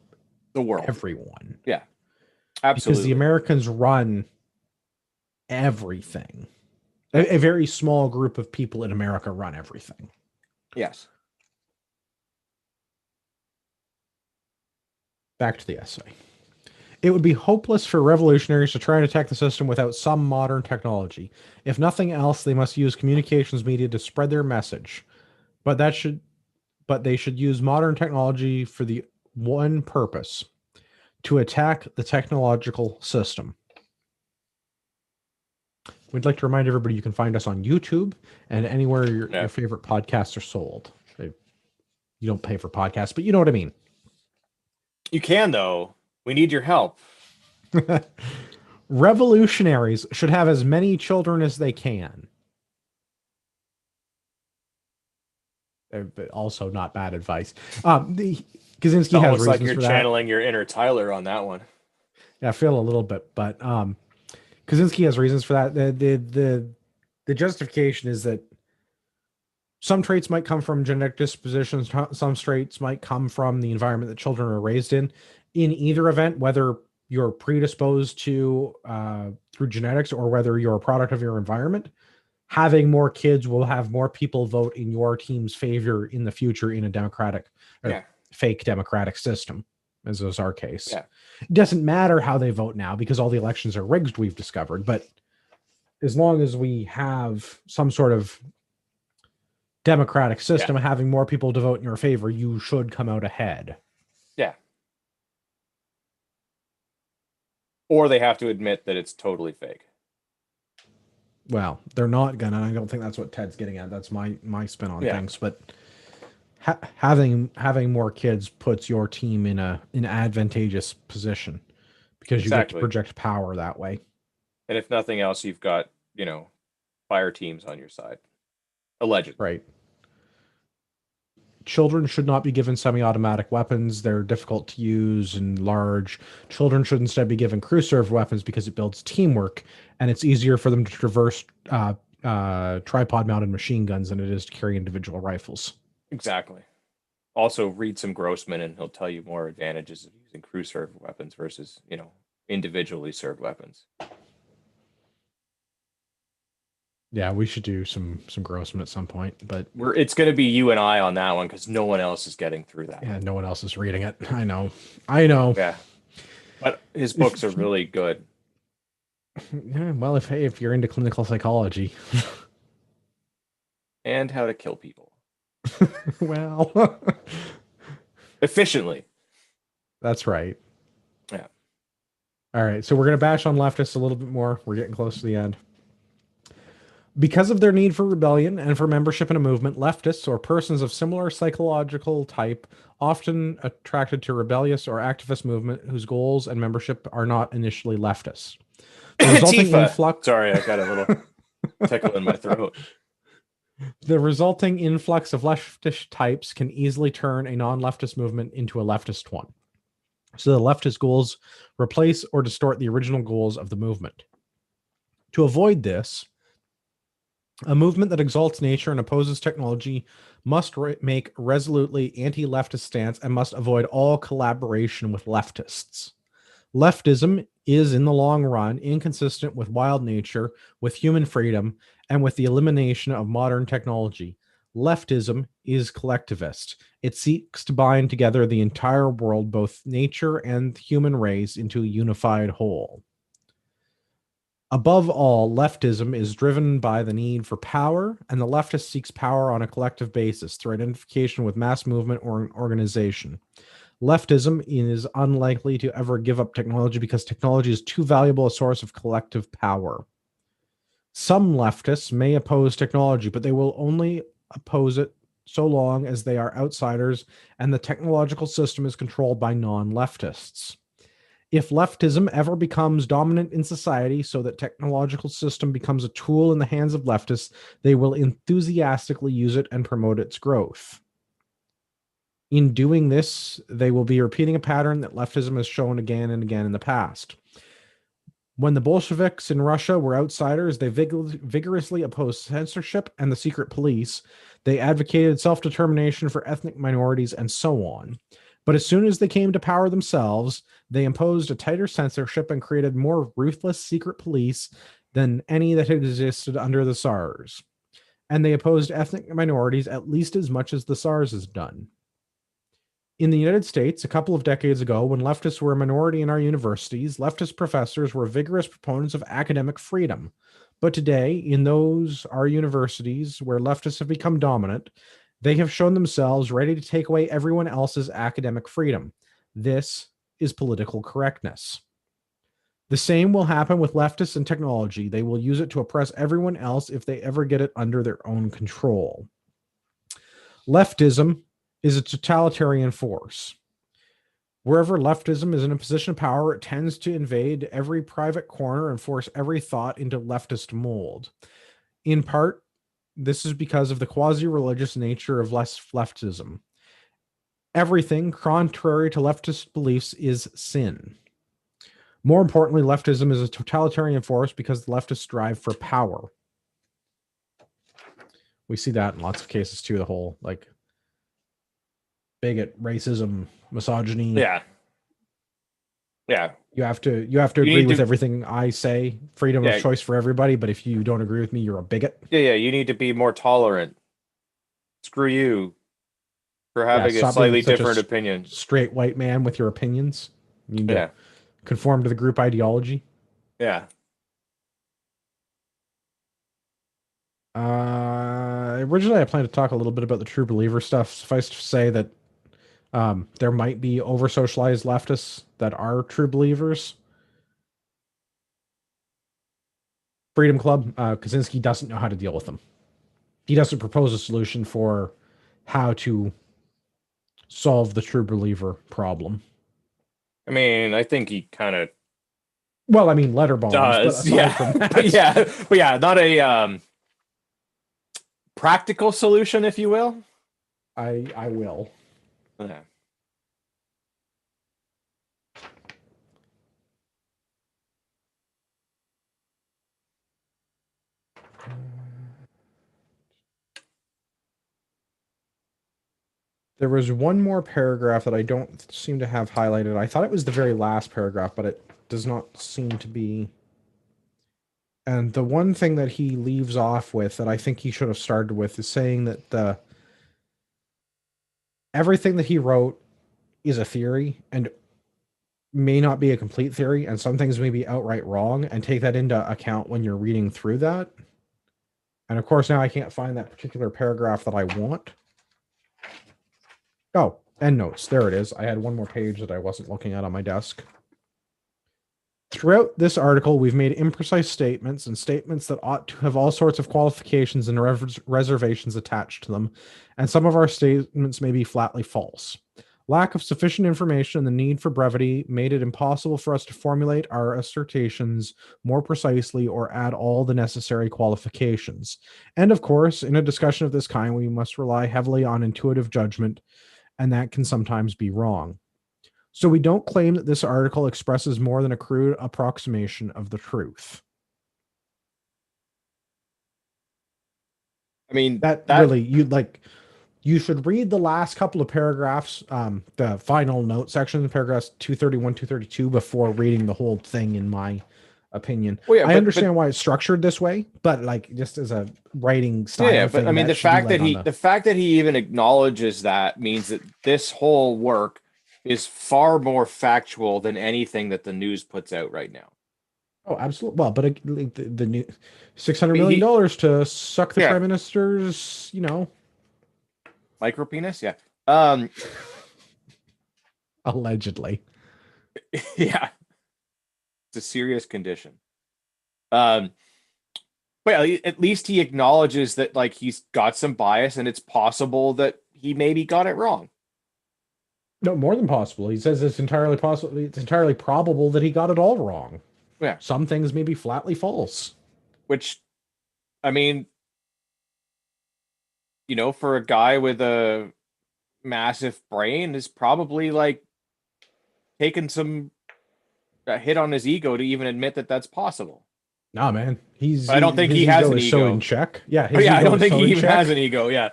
The world. everyone Yeah, because the absolutely. Americans run everything. Yeah. A very small group of people in America run everything. Yes. Back to the essay. It would be hopeless for revolutionaries to try and attack the system without some modern technology. If nothing else, they must use communications media to spread their message. But that should but they should use modern technology for the one purpose: to attack the technological system. We'd like to remind everybody you can find us on YouTube and anywhere Yeah. your favorite podcasts are sold. You don't pay for podcasts, but you know what I mean. You can though. We need your help. Revolutionaries should have as many children as they can. But also not bad advice. The It's Kaczynski has almost like reasons you're for that. channeling your inner Tyler on that one. Yeah, I feel a little bit, but Kaczynski has reasons for that. The justification is that some traits might come from genetic dispositions, some traits might come from the environment that children are raised in. In either event, whether you're predisposed to through genetics or whether you're a product of your environment, having more kids will have more people vote in your team's favor in the future in a democratic or Yeah. fake democratic system, as is our case. Yeah. It doesn't matter how they vote now because all the elections are rigged, we've discovered. But as long as we have some sort of democratic Yeah. system, having more people to vote in your favor, you should come out ahead. Yeah. Or they have to admit that it's totally fake. Well, they're not gonna. I don't think that's what Ted's getting at. That's my spin on Yeah. things. But having more kids puts your team in an advantageous position because you get to Exactly. project power that way. And if nothing else, you've got, fire teams on your side. Allegedly. Right. Children should not be given semi-automatic weapons. They're difficult to use and large. Children should instead be given crew-served weapons because it builds teamwork and it's easier for them to traverse tripod-mounted machine guns than it is to carry individual rifles. Exactly. Also, read some Grossman and he'll tell you more advantages of using crew served weapons versus, individually served weapons. Yeah, we should do some Grossman at some point, but It's going to be you and I on that one because no one else is getting through that. yeah, no one else is reading it. I know. Yeah. But his books are really good. Yeah, well, if you're into clinical psychology, And how to kill people well, efficiently. that's right. Yeah. All right, so we're gonna bash on leftists a little bit more. We're getting close to the end. Because of their need for rebellion and for membership in a movement, leftists or persons of similar psychological type often attracted to rebellious or activist movement whose goals and membership are not initially leftist. The resulting Tifa. influx Sorry, I got a little tickle in my throat. The resulting influx of leftist types can easily turn a non-leftist movement into a leftist one. So the leftist goals replace or distort the original goals of the movement. To avoid this, a movement that exalts nature and opposes technology must make resolutely anti-leftist stance and must avoid all collaboration with leftists. Leftism is, in the long run, inconsistent with wild nature, with human freedom, and with the elimination of modern technology. Leftism is collectivist. It seeks to bind together the entire world, both nature and the human race, into a unified whole. Above all, leftism is driven by the need for power, and the leftist seeks power on a collective basis through identification with mass movement or organization. Leftism is unlikely to ever give up technology because technology is too valuable a source of collective power. Some leftists may oppose technology, but they will only oppose it so long as they are outsiders and the technological system is controlled by non-leftists. If leftism ever becomes dominant in society so that technological system becomes a tool in the hands of leftists, they will enthusiastically use it and promote its growth. In doing this, they will be repeating a pattern that leftism has shown again and again in the past. When the Bolsheviks in Russia were outsiders, they vigorously opposed censorship and the secret police. They advocated self-determination for ethnic minorities and so on. But as soon as they came to power themselves, they imposed a tighter censorship and created more ruthless secret police than any that had existed under the Tsars. And they opposed ethnic minorities at least as much as the Tsars has done. In the United States, a couple of decades ago, when leftists were a minority in our universities, leftist professors were vigorous proponents of academic freedom. But today, in our universities where leftists have become dominant, they have shown themselves ready to take away everyone else's academic freedom. This is political correctness. The same will happen with leftists and technology. They will use it to oppress everyone else if they ever get it under their own control. Leftism is a totalitarian force. Wherever leftism is in a position of power, it tends to invade every private corner and force every thought into leftist mold. In part, this is because of the quasi-religious nature of leftism. Everything contrary to leftist beliefs is sin. More importantly, leftism is a totalitarian force because the leftists strive for power. We see that in lots of cases too, the whole bigot, racism, misogyny. Yeah. You have to agree with everything I say. Freedom of choice for everybody, but if you don't agree with me, you're a bigot. Yeah, you need to be more tolerant. Screw you for having a slightly different opinion. Straight white man with your opinions. You need to conform to the group ideology. Yeah. Originally, I planned to talk a little bit about the true believer stuff. Suffice to say that there might be over-socialized leftists that are true believers. Freedom Club, Kaczynski doesn't know how to deal with them. He doesn't propose a solution for how to solve the true believer problem. I mean, I think he kind of... Well, I mean, letter bombs, but aside from that... but yeah, not a practical solution, if you will. I will. Okay. There was one more paragraph that I don't seem to have highlighted. I thought it was the very last paragraph, but it does not seem to be. And the one thing that he leaves off with that I think he should have started with is saying that everything that he wrote is a theory and may not be a complete theory, and some things may be outright wrong, and take that into account when you're reading through that. And of course, now I can't find that particular paragraph that I want. Oh, endnotes. There it is. I had one more page that I wasn't looking at on my desk. Throughout this article, we've made imprecise statements and statements that ought to have all sorts of qualifications and reservations attached to them, and some of our statements may be flatly false. Lack of sufficient information and the need for brevity made it impossible for us to formulate our assertions more precisely or add all the necessary qualifications. And of course, in a discussion of this kind, we must rely heavily on intuitive judgment, and that can sometimes be wrong. So we don't claim that this article expresses more than a crude approximation of the truth. I mean, That really, you should read the last couple of paragraphs, the final note section, paragraphs 231, 232, before reading the whole thing, in my opinion. well, yeah, I understand why it's structured this way, but like just as a writing style yeah, thing, but I mean, that should be like on the the fact that he even acknowledges that means that this whole work is far more factual than anything that the news puts out right now. Oh, absolutely. Well, but the new $600 I mean, million dollars to suck the yeah, prime minister's, micro penis, yeah, allegedly. yeah, it's a serious condition. Um, but yeah, at least he acknowledges that like he's got some bias, and it's possible that he maybe got it wrong. No, more than possible. He says it's entirely possible. It's entirely probable that he got it all wrong. Yeah, Some things may be flatly false. which, I mean, for a guy with a massive brain, is probably like taking some a hit on his ego to even admit that that's possible. Nah, man. But I don't think His he has ego an is so in ego. check. Yeah, Oh, his yeah, I ego don't is think so he in even check. has an ego. Yeah,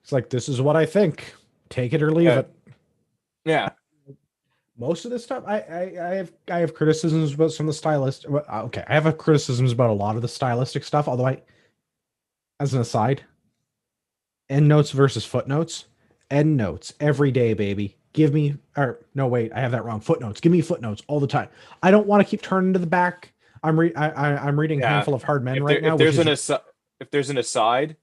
It's like, this is what I think. Take it or leave yeah, it. yeah. Most of this stuff, I have criticisms about some of the stylist. Okay, I have criticisms about a lot of the stylistic stuff. Although as an aside, endnotes versus footnotes. Endnotes every day, baby. Give me, or no, wait, I have that wrong. Footnotes. Give me footnotes all the time. I don't want to keep turning to the back. I'm reading Yeah. Handful of Hard Men If right now, which is if there's an aside,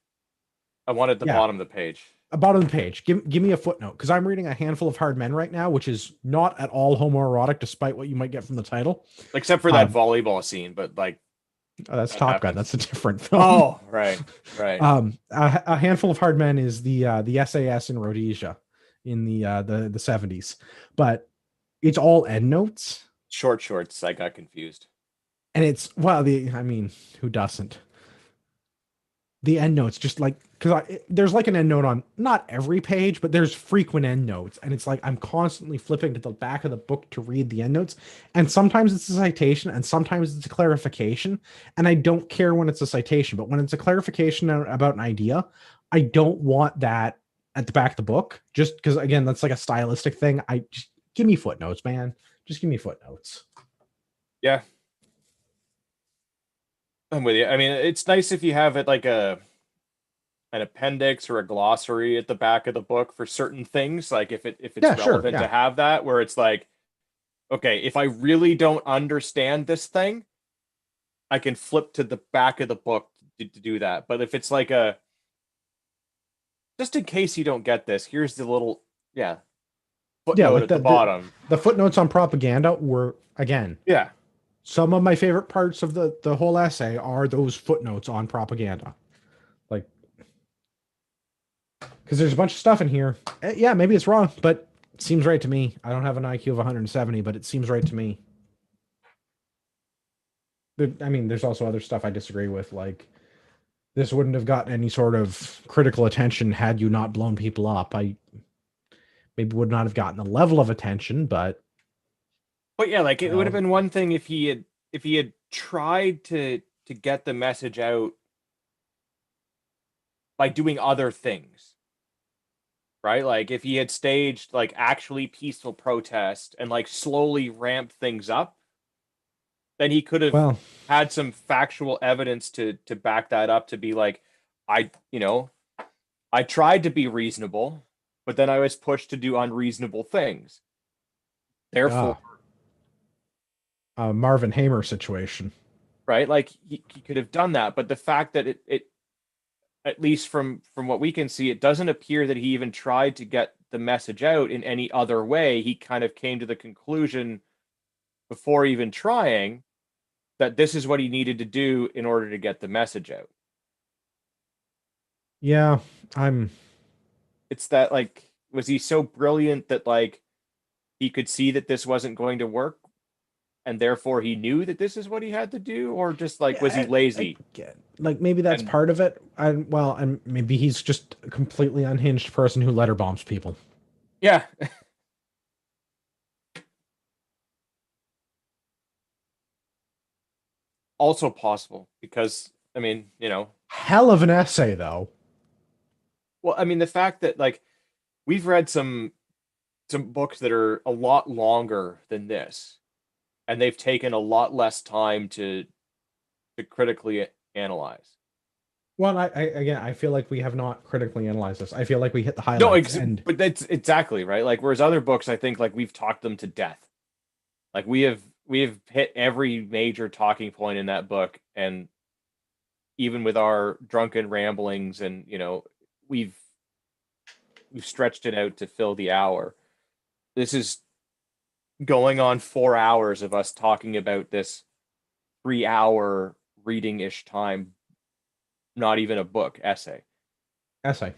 I want it at the yeah, bottom of the page. bottom of the page. Give me a footnote, because I'm reading A Handful of Hard Men right now, which is not at all homoerotic, despite what you might get from the title. Except for that volleyball scene, but like Oh, that's that Top Gun. happens. That's a different film. Oh, right, right. A Handful of Hard Men is the SAS in Rhodesia in the 70s, but it's all endnotes, Shorts. I got confused. and it's I mean, who doesn't? The endnotes, just like, because there's like an endnote on not every page, but there's frequent endnotes, and it's like I'm constantly flipping to the back of the book to read the endnotes, and sometimes it's a citation, and sometimes it's a clarification, and I don't care when it's a citation, but when it's a clarification about an idea, I don't want that at the back of the book, just because, again, that's like a stylistic thing. I just give me footnotes, man. Just give me footnotes. Yeah, I'm with you. I mean, it's nice if you have it like an appendix or a glossary at the back of the book for certain things, like if it's relevant to have that, where it's like, okay, if I really don't understand this thing, I can flip to the back of the book to do that. But if it's like just in case you don't get this, here's the little footnote like at the bottom. The footnotes on propaganda were, again, some of my favorite parts of the whole essay are those footnotes on propaganda. Like, because there's a bunch of stuff in here. Yeah, maybe it's wrong, but it seems right to me. I don't have an IQ of 170, but it seems right to me. I mean, there's also other stuff I disagree with, like, this wouldn't have gotten any sort of critical attention had you not blown people up. I maybe would not have gotten the level of attention, but yeah, like it would have been one thing if he had tried to get the message out by doing other things, right? Like if he had staged like actually peaceful protest and like slowly ramped things up, then he could have had some factual evidence to back that up, to be like, I tried to be reasonable, but then I was pushed to do unreasonable things. Therefore, Marvin Hamer situation, right? Like he could have done that, but the fact that it at least from what we can see, it doesn't appear that he even tried to get the message out in any other way. He kind of came to the conclusion before even trying that this is what he needed to do in order to get the message out. Yeah, I'm. It's that like, was he so brilliant that like he could see that this wasn't going to work and therefore he knew that this is what he had to do, or just like was he Yeah, I lazy? get like maybe that's And part of it. And maybe he's just a completely unhinged person who letter bombs people. yeah, also possible because I mean, Hell of an essay, though. well, I mean the fact that like we've read some books that are a lot longer than this, and they've taken a lot less time to critically analyze. Well, again, I feel like we have not critically analyzed this. I feel like we hit the No, highlights, and but that's exactly right. Like whereas other books, I think like we've talked them to death. Like we have hit every major talking point in that book, and even with our drunken ramblings, and we've we've stretched it out to fill the hour. This is going on 4 hours of us talking about this 3 hour reading ish time, not even a book essay. essay.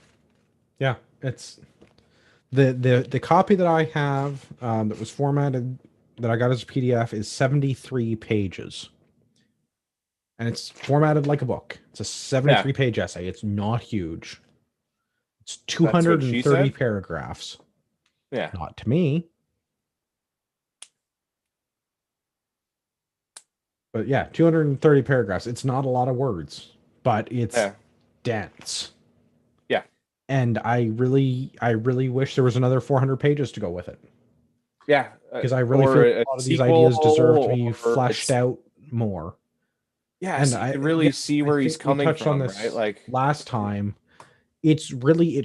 Yeah, it's the copy that I have that was formatted that I got as a PDF is 73 pages, and it's formatted like a book. It's a Yeah, 73-page essay. It's not huge. It's that's what she 230 said. paragraphs. Yeah, Not to me, but yeah, 230 paragraphs. It's not a lot of words, but it's yeah, dense. yeah, And I really wish there was another 400 pages to go with it, yeah. because I really Or feel a a lot of these sequel, ideas deserve to be or fleshed it's out more. yeah, And so you I, can yeah, really see I where he's think we coming touched on from, right? this Like, last time. It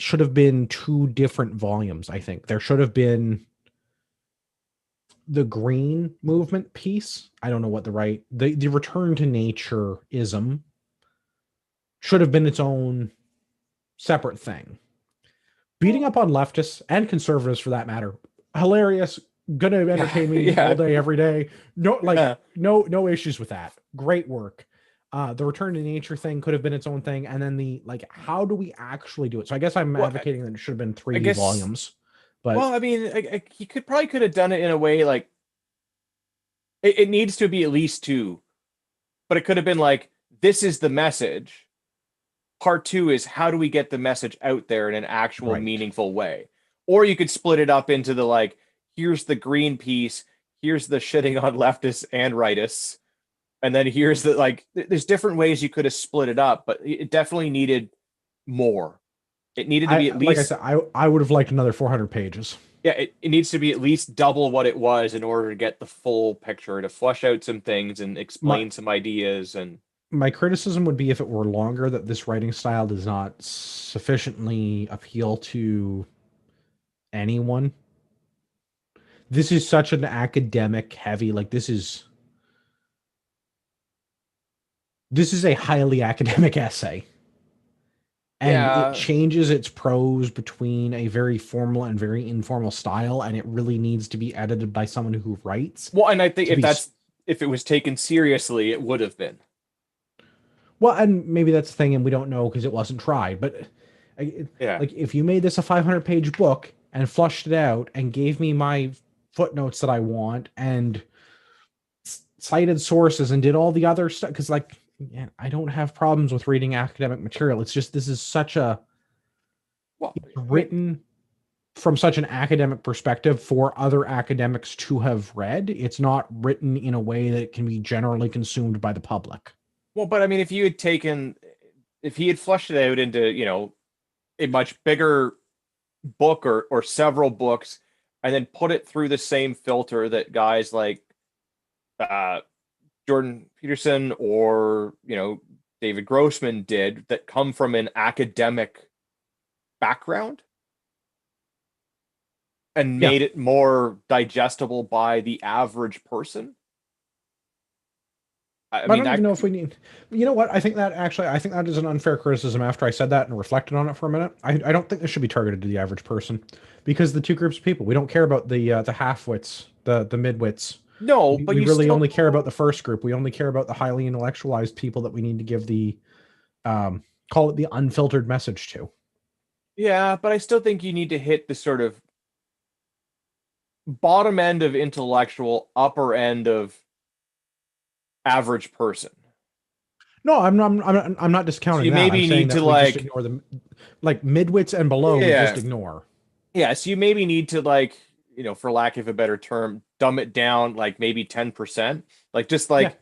should have been two different volumes. I think there should have been the green movement piece. I don't know what the return to nature ism should have been its own separate thing. Beating up on leftists and conservatives for that matter, hilarious, gonna yeah, entertain me all yeah, day, every day. No, like yeah. no issues with that. Great work. The return to nature thing could have been its own thing, and then the like, how do we actually do it? So I guess I'm Well, advocating that it should have been I three guess. volumes, but Well, I mean, he could have done it in a way like it needs to be at least two, but it could have been like this is the message. Part two is how do we get the message out there in an actual right. meaningful way, or you could split it up into the like here's the green piece, here's the shitting on leftists and rightists, and then here's the like there's different ways you could have split it up, but it definitely needed more. It needed to be I at like I least said, I would have liked another 400 pages. yeah, it needs to be at least double what it was in order to get the full picture, to flush out some things and My explain some ideas. And my criticism would be if it were longer, that this writing style does not sufficiently appeal to anyone. This is such an academic heavy, like this is a highly academic essay, and it yeah, changes its prose between a very formal and very informal style, and it really needs to be edited by someone who writes well, and I think to be if it was taken seriously, it would have been. well, and maybe that's the thing, and we don't know because it wasn't tried, but Yeah, like, if you made this a 500-page book and flushed it out and gave me my footnotes that I want and cited sources and did all the other stuff, because like, yeah, I don't have problems with reading academic material. It's just this is such a well, it's I mean, written from such an academic perspective for other academics to have read. It's not written in a way that can be generally consumed by the public. well, but I mean, if he had flushed it out into a much bigger book or several books, and then put it through the same filter that guys like uh Jordan Peterson or David Grossman did, that come from an academic background, and Yeah, made it more digestible by the average person. I I mean don't even that know if we need. You know what? I think that is an unfair criticism. After I said that and reflected on it for a minute, I don't think this should be targeted to the average person, because the two groups of people, we don't care about the half wits, the midwits. No, We, but we you really still only care about the first group. We only care about the highly intellectualized people that we need to give the um, call it the unfiltered message to. yeah, but I still think you need to hit the sort of bottom end of intellectual, upper end of average person. No, I'm not So discounting you that. I'm maybe saying need that to we just ignore them, like midwits and below. We just yeah, ignore. yeah. So you maybe need to for lack of a better term, dumb it down like maybe 10%. Like just Yeah, like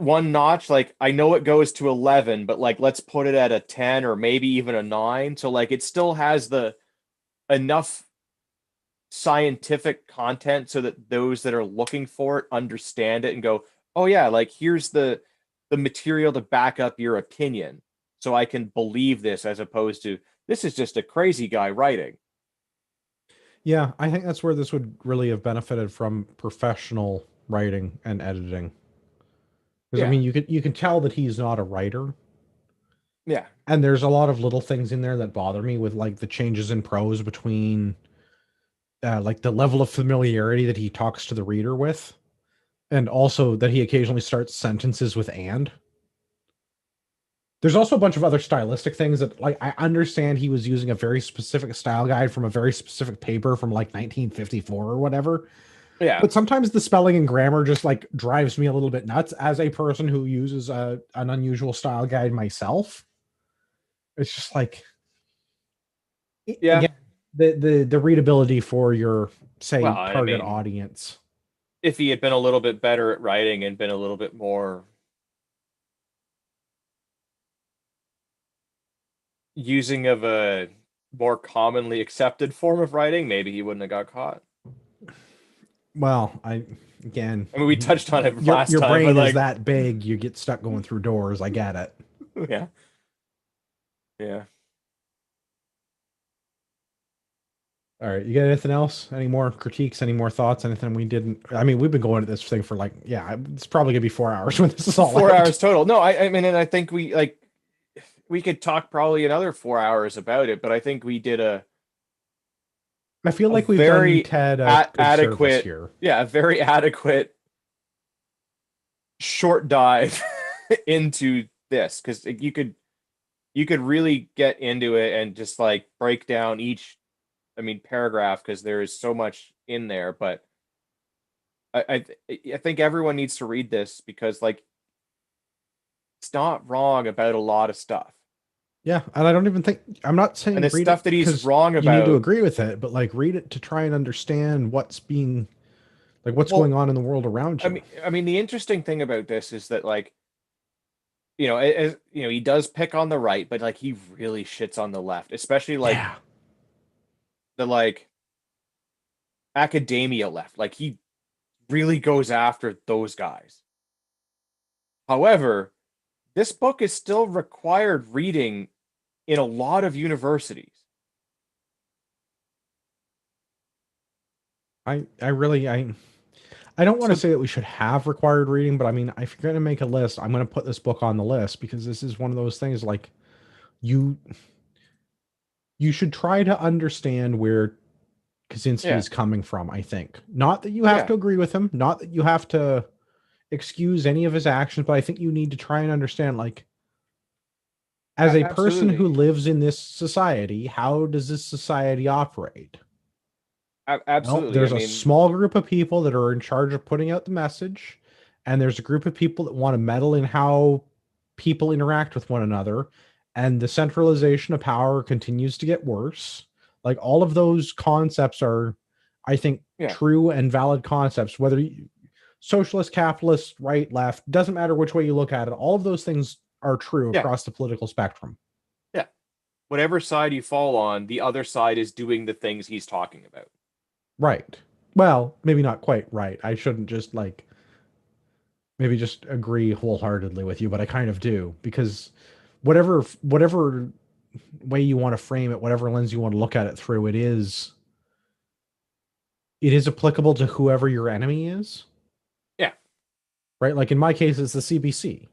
one notch. Like I know it goes to 11, but like let's put it at a 10 or maybe even a 9. So like it still has the enough scientific content so that those that are looking for it understand it and go, "Oh yeah, like here's the material to back up your opinion." So I can believe this as opposed to this is just a crazy guy writing. yeah. I think that's where this would really have benefited from professional writing and editing. Because I Yeah. mean, you can tell that he's not a writer, Yeah. and there's a lot of little things in there that bother me with like the changes in prose between like the level of familiarity that he talks to the reader with, and also that he occasionally starts sentences with "and." There's also a bunch of other stylistic things that, like, I understand he was using a very specific style guide from a very specific paper from like 1954 or whatever. Yeah. But sometimes the spelling and grammar just like drives me a little bit nuts as a person who uses an unusual style guide myself. It's just like, Yeah. again, the readability for your, say, Well, I target mean, audience. if he had been a little bit better at writing and been a little bit more using of a more commonly accepted form of writing, maybe he wouldn't have got caught. Well, I again, I mean, we touched on it your last your time, but brain is like, that big, you get stuck going through doors. I get it. yeah, yeah. All right, you got anything else? Any more critiques? Any more thoughts? Anything we didn't? I mean, we've been going at this thing for like, yeah, it's probably gonna be 4 hours when this is all 4 hours out. total. No, I mean, and I think we could talk probably another 4 hours about it, but I think we did I feel a like we've done very Ted a good service adequate, here. yeah, a very adequate short dive into this because you could really get into it and just like break down each, I mean, paragraph because there is so much in there. But I think everyone needs to read this because like it's not wrong about a lot of stuff, Yeah, and I don't even think I'm not and saying the read stuff it that he's because wrong you need to about. agree with it, but like read it to try and understand what's being like what's going Well, on in the world around you. I mean, the interesting thing about this is that like as he does pick on the right, but like he really shits on the left, especially like Yeah. the like academia left. Like he really goes after those guys. However, this book is still required reading in a lot of universities. I really I don't want to So say that we should have required reading, but I mean, if you're going to make a list, I'm going to put this book on the list because this is one of those things like you you should try to understand where Kaczynski yeah, is coming from, I think. Not that you have yeah, to agree with him, not that you have to excuse any of his actions, but I think you need to try and understand like as a person who absolutely, lives in this society, how does this society operate? Well, absolutely. I there's a mean, small group of people that are in charge of putting out the message, and there's a group of people that want to meddle in how people interact with one another, and the centralization of power continues to get worse. Like all of those concepts are, I think, yeah, true and valid concepts, whether you, socialist, capitalist, right, left, doesn't matter which way you look at it. All of those things are true yeah, across the political spectrum. yeah. Whatever side you fall on, the other side is doing the things he's talking about. Right. Well, maybe not quite right. I shouldn't just like maybe just agree wholeheartedly with you, but I kind of do because whatever way you want to frame it, whatever lens you want to look at it through, it is applicable to whoever your enemy is, Yeah, right? Like in my case, it's the CBC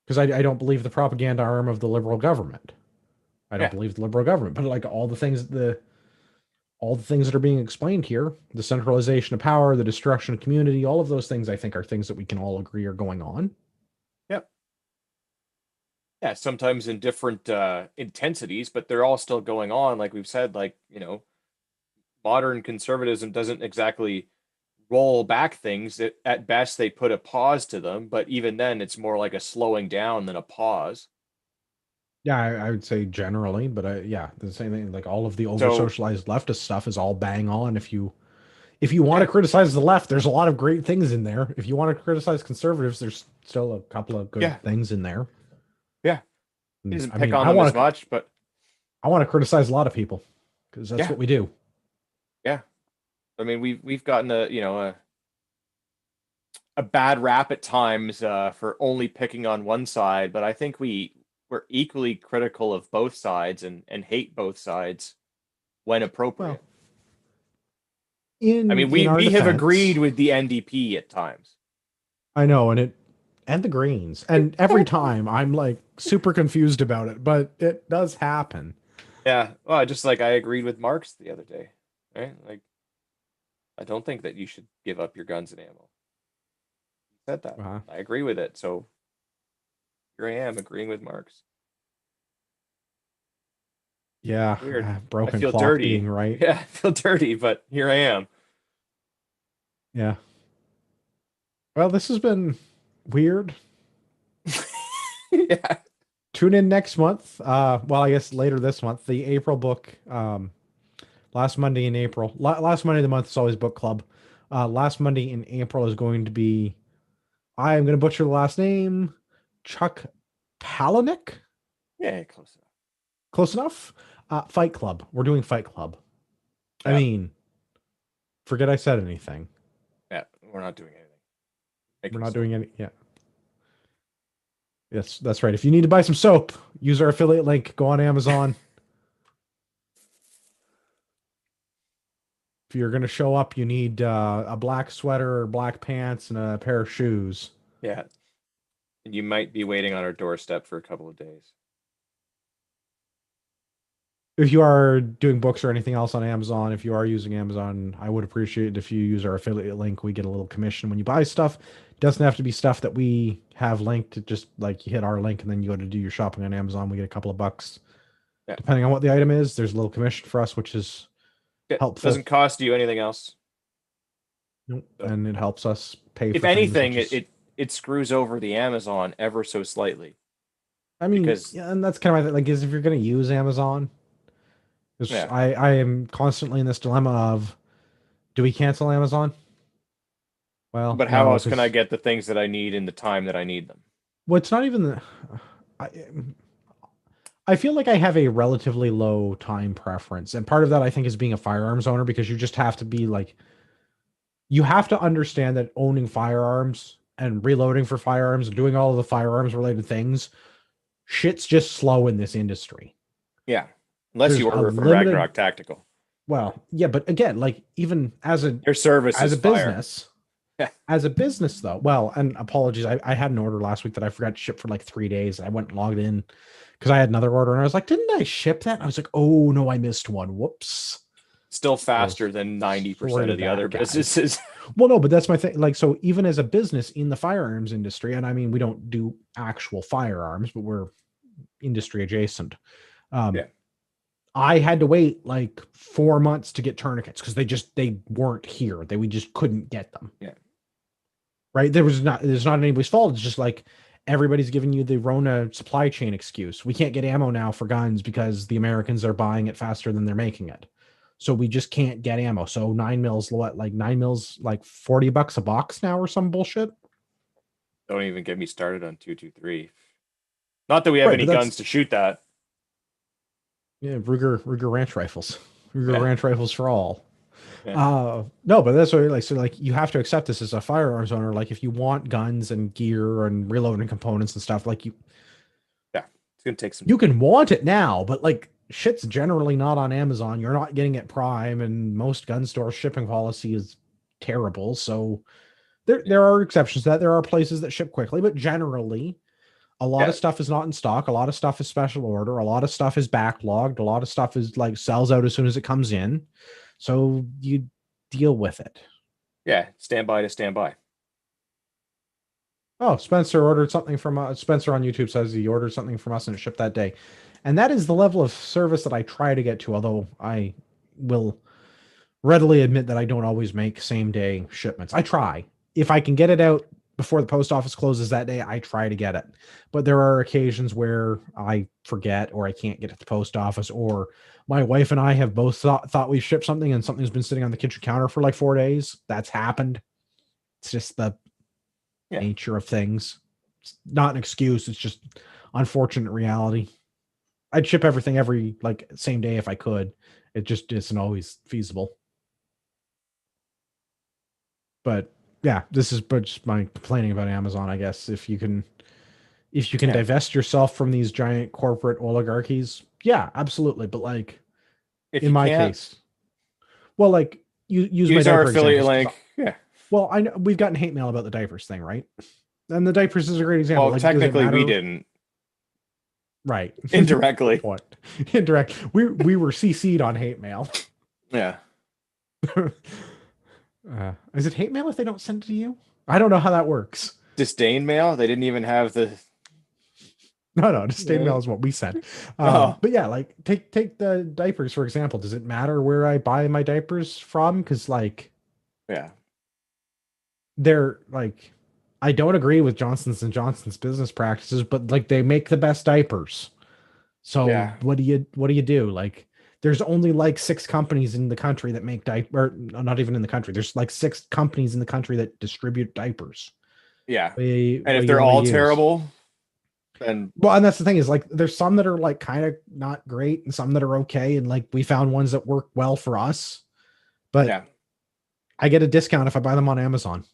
because I don't believe the propaganda arm of the liberal government. I don't yeah, believe the liberal government, but like all the things all the things that are being explained here, the centralization of power, the destruction of community, all of those things I think are things that we can all agree are going on. Yep. Yeah, sometimes in different intensities, but they're all still going on. Like we've said, like, modern conservatism doesn't exactly roll back things. At best, they put a pause to them, but even then, it's more like a slowing down than a pause. Yeah, I would say generally, but yeah, the same thing. Like all of the over So, socialized leftist stuff is all bang on. If you want to yeah, criticize the left, there's a lot of great things in there. If you want to criticize conservatives, there's still a couple of good yeah, things in there. yeah. He And, doesn't I pick mean, on them as much, but I want to criticize a lot of people because that's yeah, what we do. yeah. I mean, we've gotten a bad rap at times for only picking on one side, but I think we're equally critical of both sides and hate both sides when Well, appropriate. I mean, in our we have defense, agreed with the NDP at times. I know, and the Greens, and every time I'm like super confused about it, but it does happen. Yeah, well, just like I agreed with Marx the other day, right? Like, I don't think that you should give up your guns and ammo. He said that. Uh, I agree with it. So here I am agreeing with Marx. yeah, Weird. I broken feel clock dirty. being right. Yeah, I feel dirty, but here I am. Yeah. Well, this has been weird. Yeah. Tune in next month. Well, I guess later this month, the April book. Last Monday in April. Last Monday of the month is always book club. Last Monday in April is going to be. I am going to butcher the last name. Chuck Palahniuk. Yeah, close enough. Close enough. Fight Club. We're doing Fight Club. I Yeah. mean, forget I said anything. Yeah. We're not doing anything. We're Making not soap. doing any. Yeah. Yes, that's right. If you need to buy some soap, use our affiliate link. Go on Amazon. If you're going to show up, you need a black sweater, black pants, and a pair of shoes. Yeah. And you might be waiting on our doorstep for a couple of days. If you are doing books or anything else on Amazon, if you are using Amazon, I would appreciate it if you use our affiliate link. We get a little commission when you buy stuff. It doesn't have to be stuff that we have linked. It just like you hit our link and then you go to do your shopping on Amazon. We get a couple of bucks. Yeah. Depending on what the item is, there's a little commission for us, which is Yeah. helpful. Doesn't cost you anything else. Nope. So And it helps us pay if for things, anything, which is, it screws over the Amazon ever so slightly I mean, because yeah, and that's kind of my thing. Like, is if you're going to use Amazon, because yeah. I am constantly in this dilemma of, do we cancel Amazon? Well, But how no, else can I because get the things that I need in the time that I need them? well, it's not even the. I, I feel like I have a relatively low time preference, and part of that I think is being a firearms owner because you just have to be like, you have to understand that owning firearms and reloading for firearms and doing all of the firearms related things, shit's just slow in this industry. Yeah. Unless There's you a order it from limited, Ragnarok Tactical. well, yeah, but again, like even Their service as is a fire. business, Yeah. as a business though, well, and apologies, I had an order last week that I forgot to ship for like 3 days. I went and logged in because I had another order and I was like, didn't I ship that? And I was like, oh no, I missed one. Whoops. Still So faster than 90% sorry of the other about that, guys. businesses. Well, no, but that's my thing. Like, so even as a business in the firearms industry, and I mean, we don't do actual firearms, but we're industry adjacent. Um, Yeah. I had to wait like 4 months to get tourniquets because they weren't here. We just couldn't get them. Yeah. Right? There's not anybody's fault. It's just like everybody's giving you the Rona supply chain excuse. We can't get ammo now for guns because the Americans are buying it faster than they're making it. So we just can't get ammo. So 9 mils, what, like 9 mils, like $40 a box now or some bullshit. Don't even get me started on 223. Not that we have Right, any but guns that's to shoot that. yeah, Ruger ranch rifles. Ruger Yeah. ranch rifles for all. Yeah. No, but that's what like so like you have to accept this as a firearms owner. Like if you want guns and gear and reloading components and stuff, like Yeah. It's going to take some you time. can want it now, but like shit's generally not on Amazon. You're not getting it Prime, and most gun store shipping policy is terrible. So Yeah. there are exceptions to that. There are places that ship quickly, but generally a lot Yeah. of stuff is not in stock. A lot of stuff is special order. A lot of stuff is backlogged. A lot of stuff is like sells out as soon as it comes in. So you deal with it. Yeah, standby to standby. Oh, Spencer ordered something from Spencer on YouTube says he ordered something from us and it shipped that day. And that is the level of service that I try to get to, although I will readily admit that I don't always make same day shipments. I try. If I can get it out before the post office closes that day, I try to get it. But there are occasions where I forget or I can't get at the post office, or my wife and I have both thought we shipped something and something's been sitting on the kitchen counter for like 4 days. That's happened. It's just the nature of things. It's not an excuse. It's just unfortunate reality. I'd ship everything every like same day if I could. It just isn't always feasible. But yeah, this is but just my complaining about Amazon, I guess. If you can divest yourself from these giant corporate oligarchies, yeah, absolutely. But like If in you my can't, case, well, like use my our diaper affiliate examples. link. Yeah. Well, I know we've gotten hate mail about the diapers thing, right? And the diapers is a great example. Well, Like, does it technically, we matter? didn't. Right. Indirectly. Point. Indirect. We were CC'd on hate mail. Yeah. Is it hate mail if they don't send it to you? I don't know how that works. Disdain mail. They didn't even have the. No, disdain mail is what we sent. But yeah, like take the diapers for example. Does it matter where I buy my diapers from? Because like, yeah, they're like, I don't agree with Johnson's and Johnson's business practices, but like they make the best diapers. So what do you do? Like, there's only like 6 companies in the country that make diaper, not even in the country. There's like 6 companies in the country that distribute diapers. Yeah. And if they're all terrible, then and that's the thing is like there's some that are like kind of not great and some that are okay. And like we found ones that work well for us. But I get a discount if I buy them on Amazon.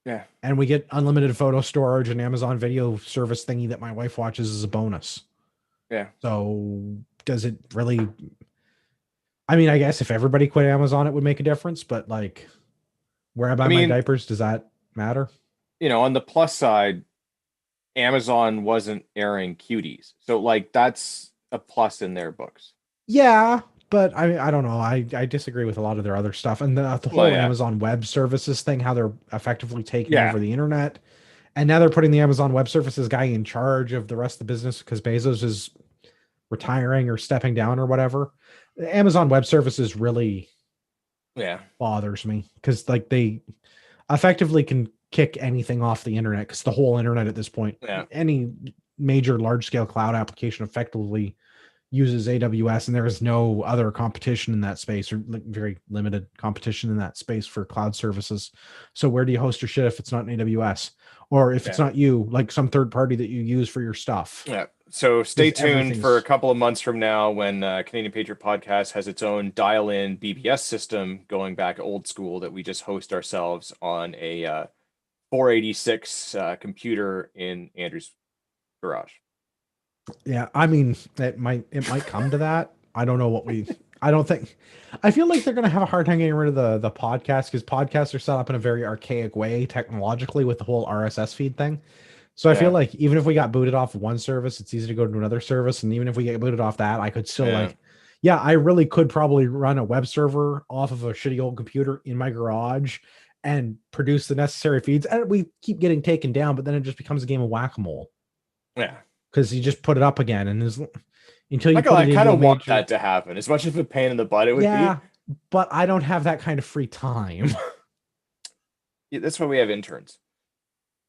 Yeah. And we get unlimited photo storage and Amazon video service thingy that my wife watches as a bonus. Yeah. So does it really? I mean, I guess if everybody quit Amazon, it would make a difference. But like, where I buy my diapers, does that matter? On the plus side, Amazon wasn't airing cuties, so like that's a plus in their books. Yeah, but I don't know. I disagree with a lot of their other stuff, and the whole Amazon Web Services thing, how they're effectively taking over the internet, and now they're putting the Amazon Web Services guy in charge of the rest of the business because Bezos is retiring or stepping down or whatever. Amazon Web Services really bothers me because like they effectively can kick anything off the internet because the whole internet at this point, any major large scale cloud application effectively uses AWS, and there is no other competition in that space, or like very limited competition in that space for cloud services. So where do you host your shit if it's not in AWS, or if it's not you, like some third party that you use for your stuff? Yeah. So stay tuned for a couple of months from now when Canadian Patriot Podcast has its own dial-in BBS system going back old school that we just host ourselves on a 486 computer in Andrew's garage. Yeah, I mean, it might come to that. I don't know I feel like they're gonna have a hard time getting rid of the podcast because podcasts are set up in a very archaic way technologically with the whole RSS feed thing. So I feel like even if we got booted off one service, it's easy to go to another service. And even if we get booted off that, I could still I really could probably run a web server off of a shitty old computer in my garage and produce the necessary feeds. And we keep getting taken down, but then it just becomes a game of whack-a-mole. Yeah. Because you just put it up again. And until you Michael, I kind of want that to happen as much as a pain in the butt it would be. But I don't have that kind of free time. That's why we have interns.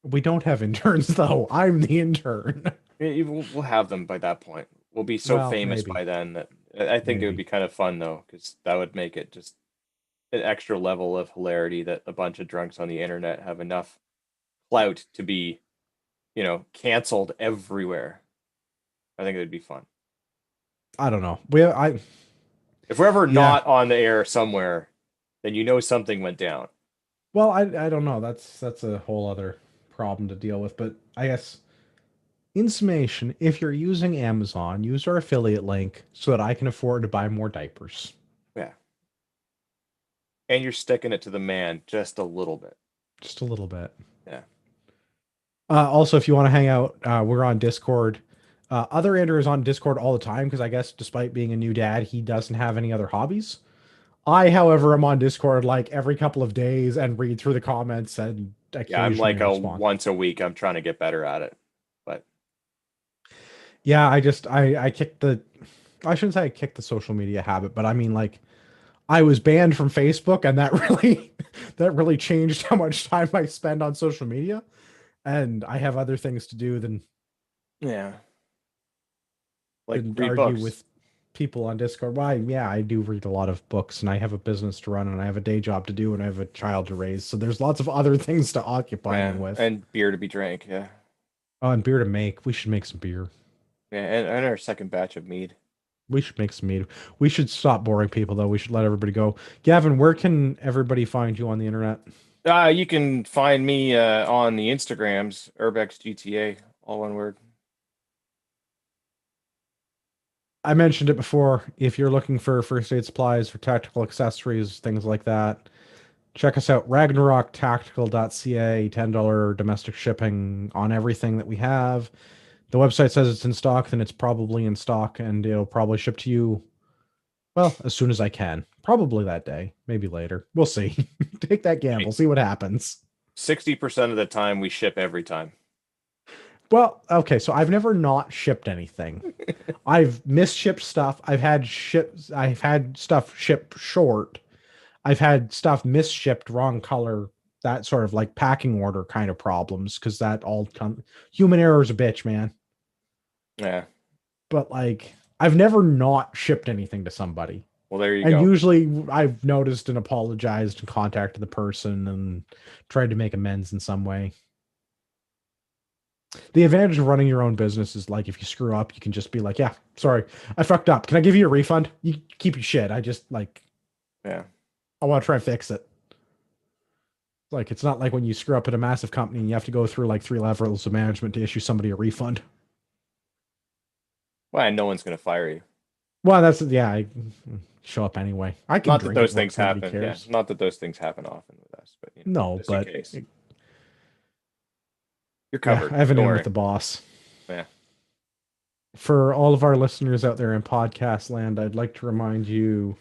We don't have interns, though. I'm the intern. We'll have them by that point. We'll be so famous by then that I think it would be kind of fun, though, because that would make it just an extra level of hilarity that a bunch of drunks on the internet have enough clout to be, canceled everywhere. I think it would be fun. I don't know. If we're ever not on the air somewhere, then something went down. Well, I don't know. That's a whole other problem to deal with. But I guess in summation, if you're using Amazon, use our affiliate link so that I can afford to buy more diapers. Yeah. And you're sticking it to the man just a little bit. Just a little bit. Yeah. Also, if you want to hang out, we're on Discord. Other Andrew is on Discord all the time because I guess despite being a new dad, he doesn't have any other hobbies. I, however, am on Discord like every couple of days and read through the comments and Yeah, I'm occasionally like a respond. once a week. I'm trying to get better at it. But Yeah, I kicked the I shouldn't say I kicked the social media habit, but I mean like I was banned from Facebook and that really that really changed how much time I spend on social media. And I have other things to do yeah, like than read argue books. with people on Discord. Why, yeah, I do read a lot of books and I have a business to run and I have a day job to do and I have a child to raise. So there's lots of other things to occupy me Yeah, with. and beer to be drank. Yeah, Oh, and beer to make. We should make some beer. yeah, and our second batch of mead. We should make some mead. We should stop boring people though. We should let everybody go. Gavin, where can everybody find you on the internet? You can find me on the Instagrams, UrbexGTA, all one word. I mentioned it before. If you're looking for first aid supplies, for tactical accessories, things like that, check us out. RagnarOkTactical.ca, $10 domestic shipping on everything that we have. The website says it's in stock, then it's probably in stock, and it'll probably ship to you, well, as soon as I can. Probably that day, maybe later. We'll see. Take that gamble, see what happens. 60% of the time we ship every time. Well, okay, so I've never not shipped anything. I've misshipped stuff. I've had stuff shipped short. I've had stuff misshipped, wrong color, that sort of like packing order kind of problems, because that all come human error is a bitch, man. Yeah. But like I've never not shipped anything to somebody. Well, there you And go. usually I've noticed and apologized and contacted the person and tried to make amends in some way. The advantage of running your own business is like if you screw up, you can just be like, yeah, sorry, I fucked up. Can I give you a refund? You keep your shit. I just like Yeah. I want to try and fix it. Like it's not like when you screw up at a massive company and you have to go through like 3 levels of management to issue somebody a refund. Well, no one's gonna fire you. Well, that's yeah, I show up anyway. I can Not that drink those at work, things nobody happen. Yeah. cares. Not that those things happen often with us, but No, just in but case. You're yeah, covered. I have an Don't in with worry. the boss. Yeah. For all of our listeners out there in podcast land, I'd like to remind you.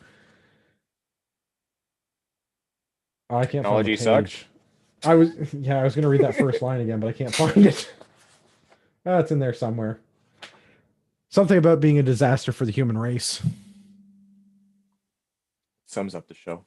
Oh, I can't find the Technology sucks. page. I was going to read that first line again, but I can't find it. Oh, it's in there somewhere. Something about being a disaster for the human race. Sums up the show.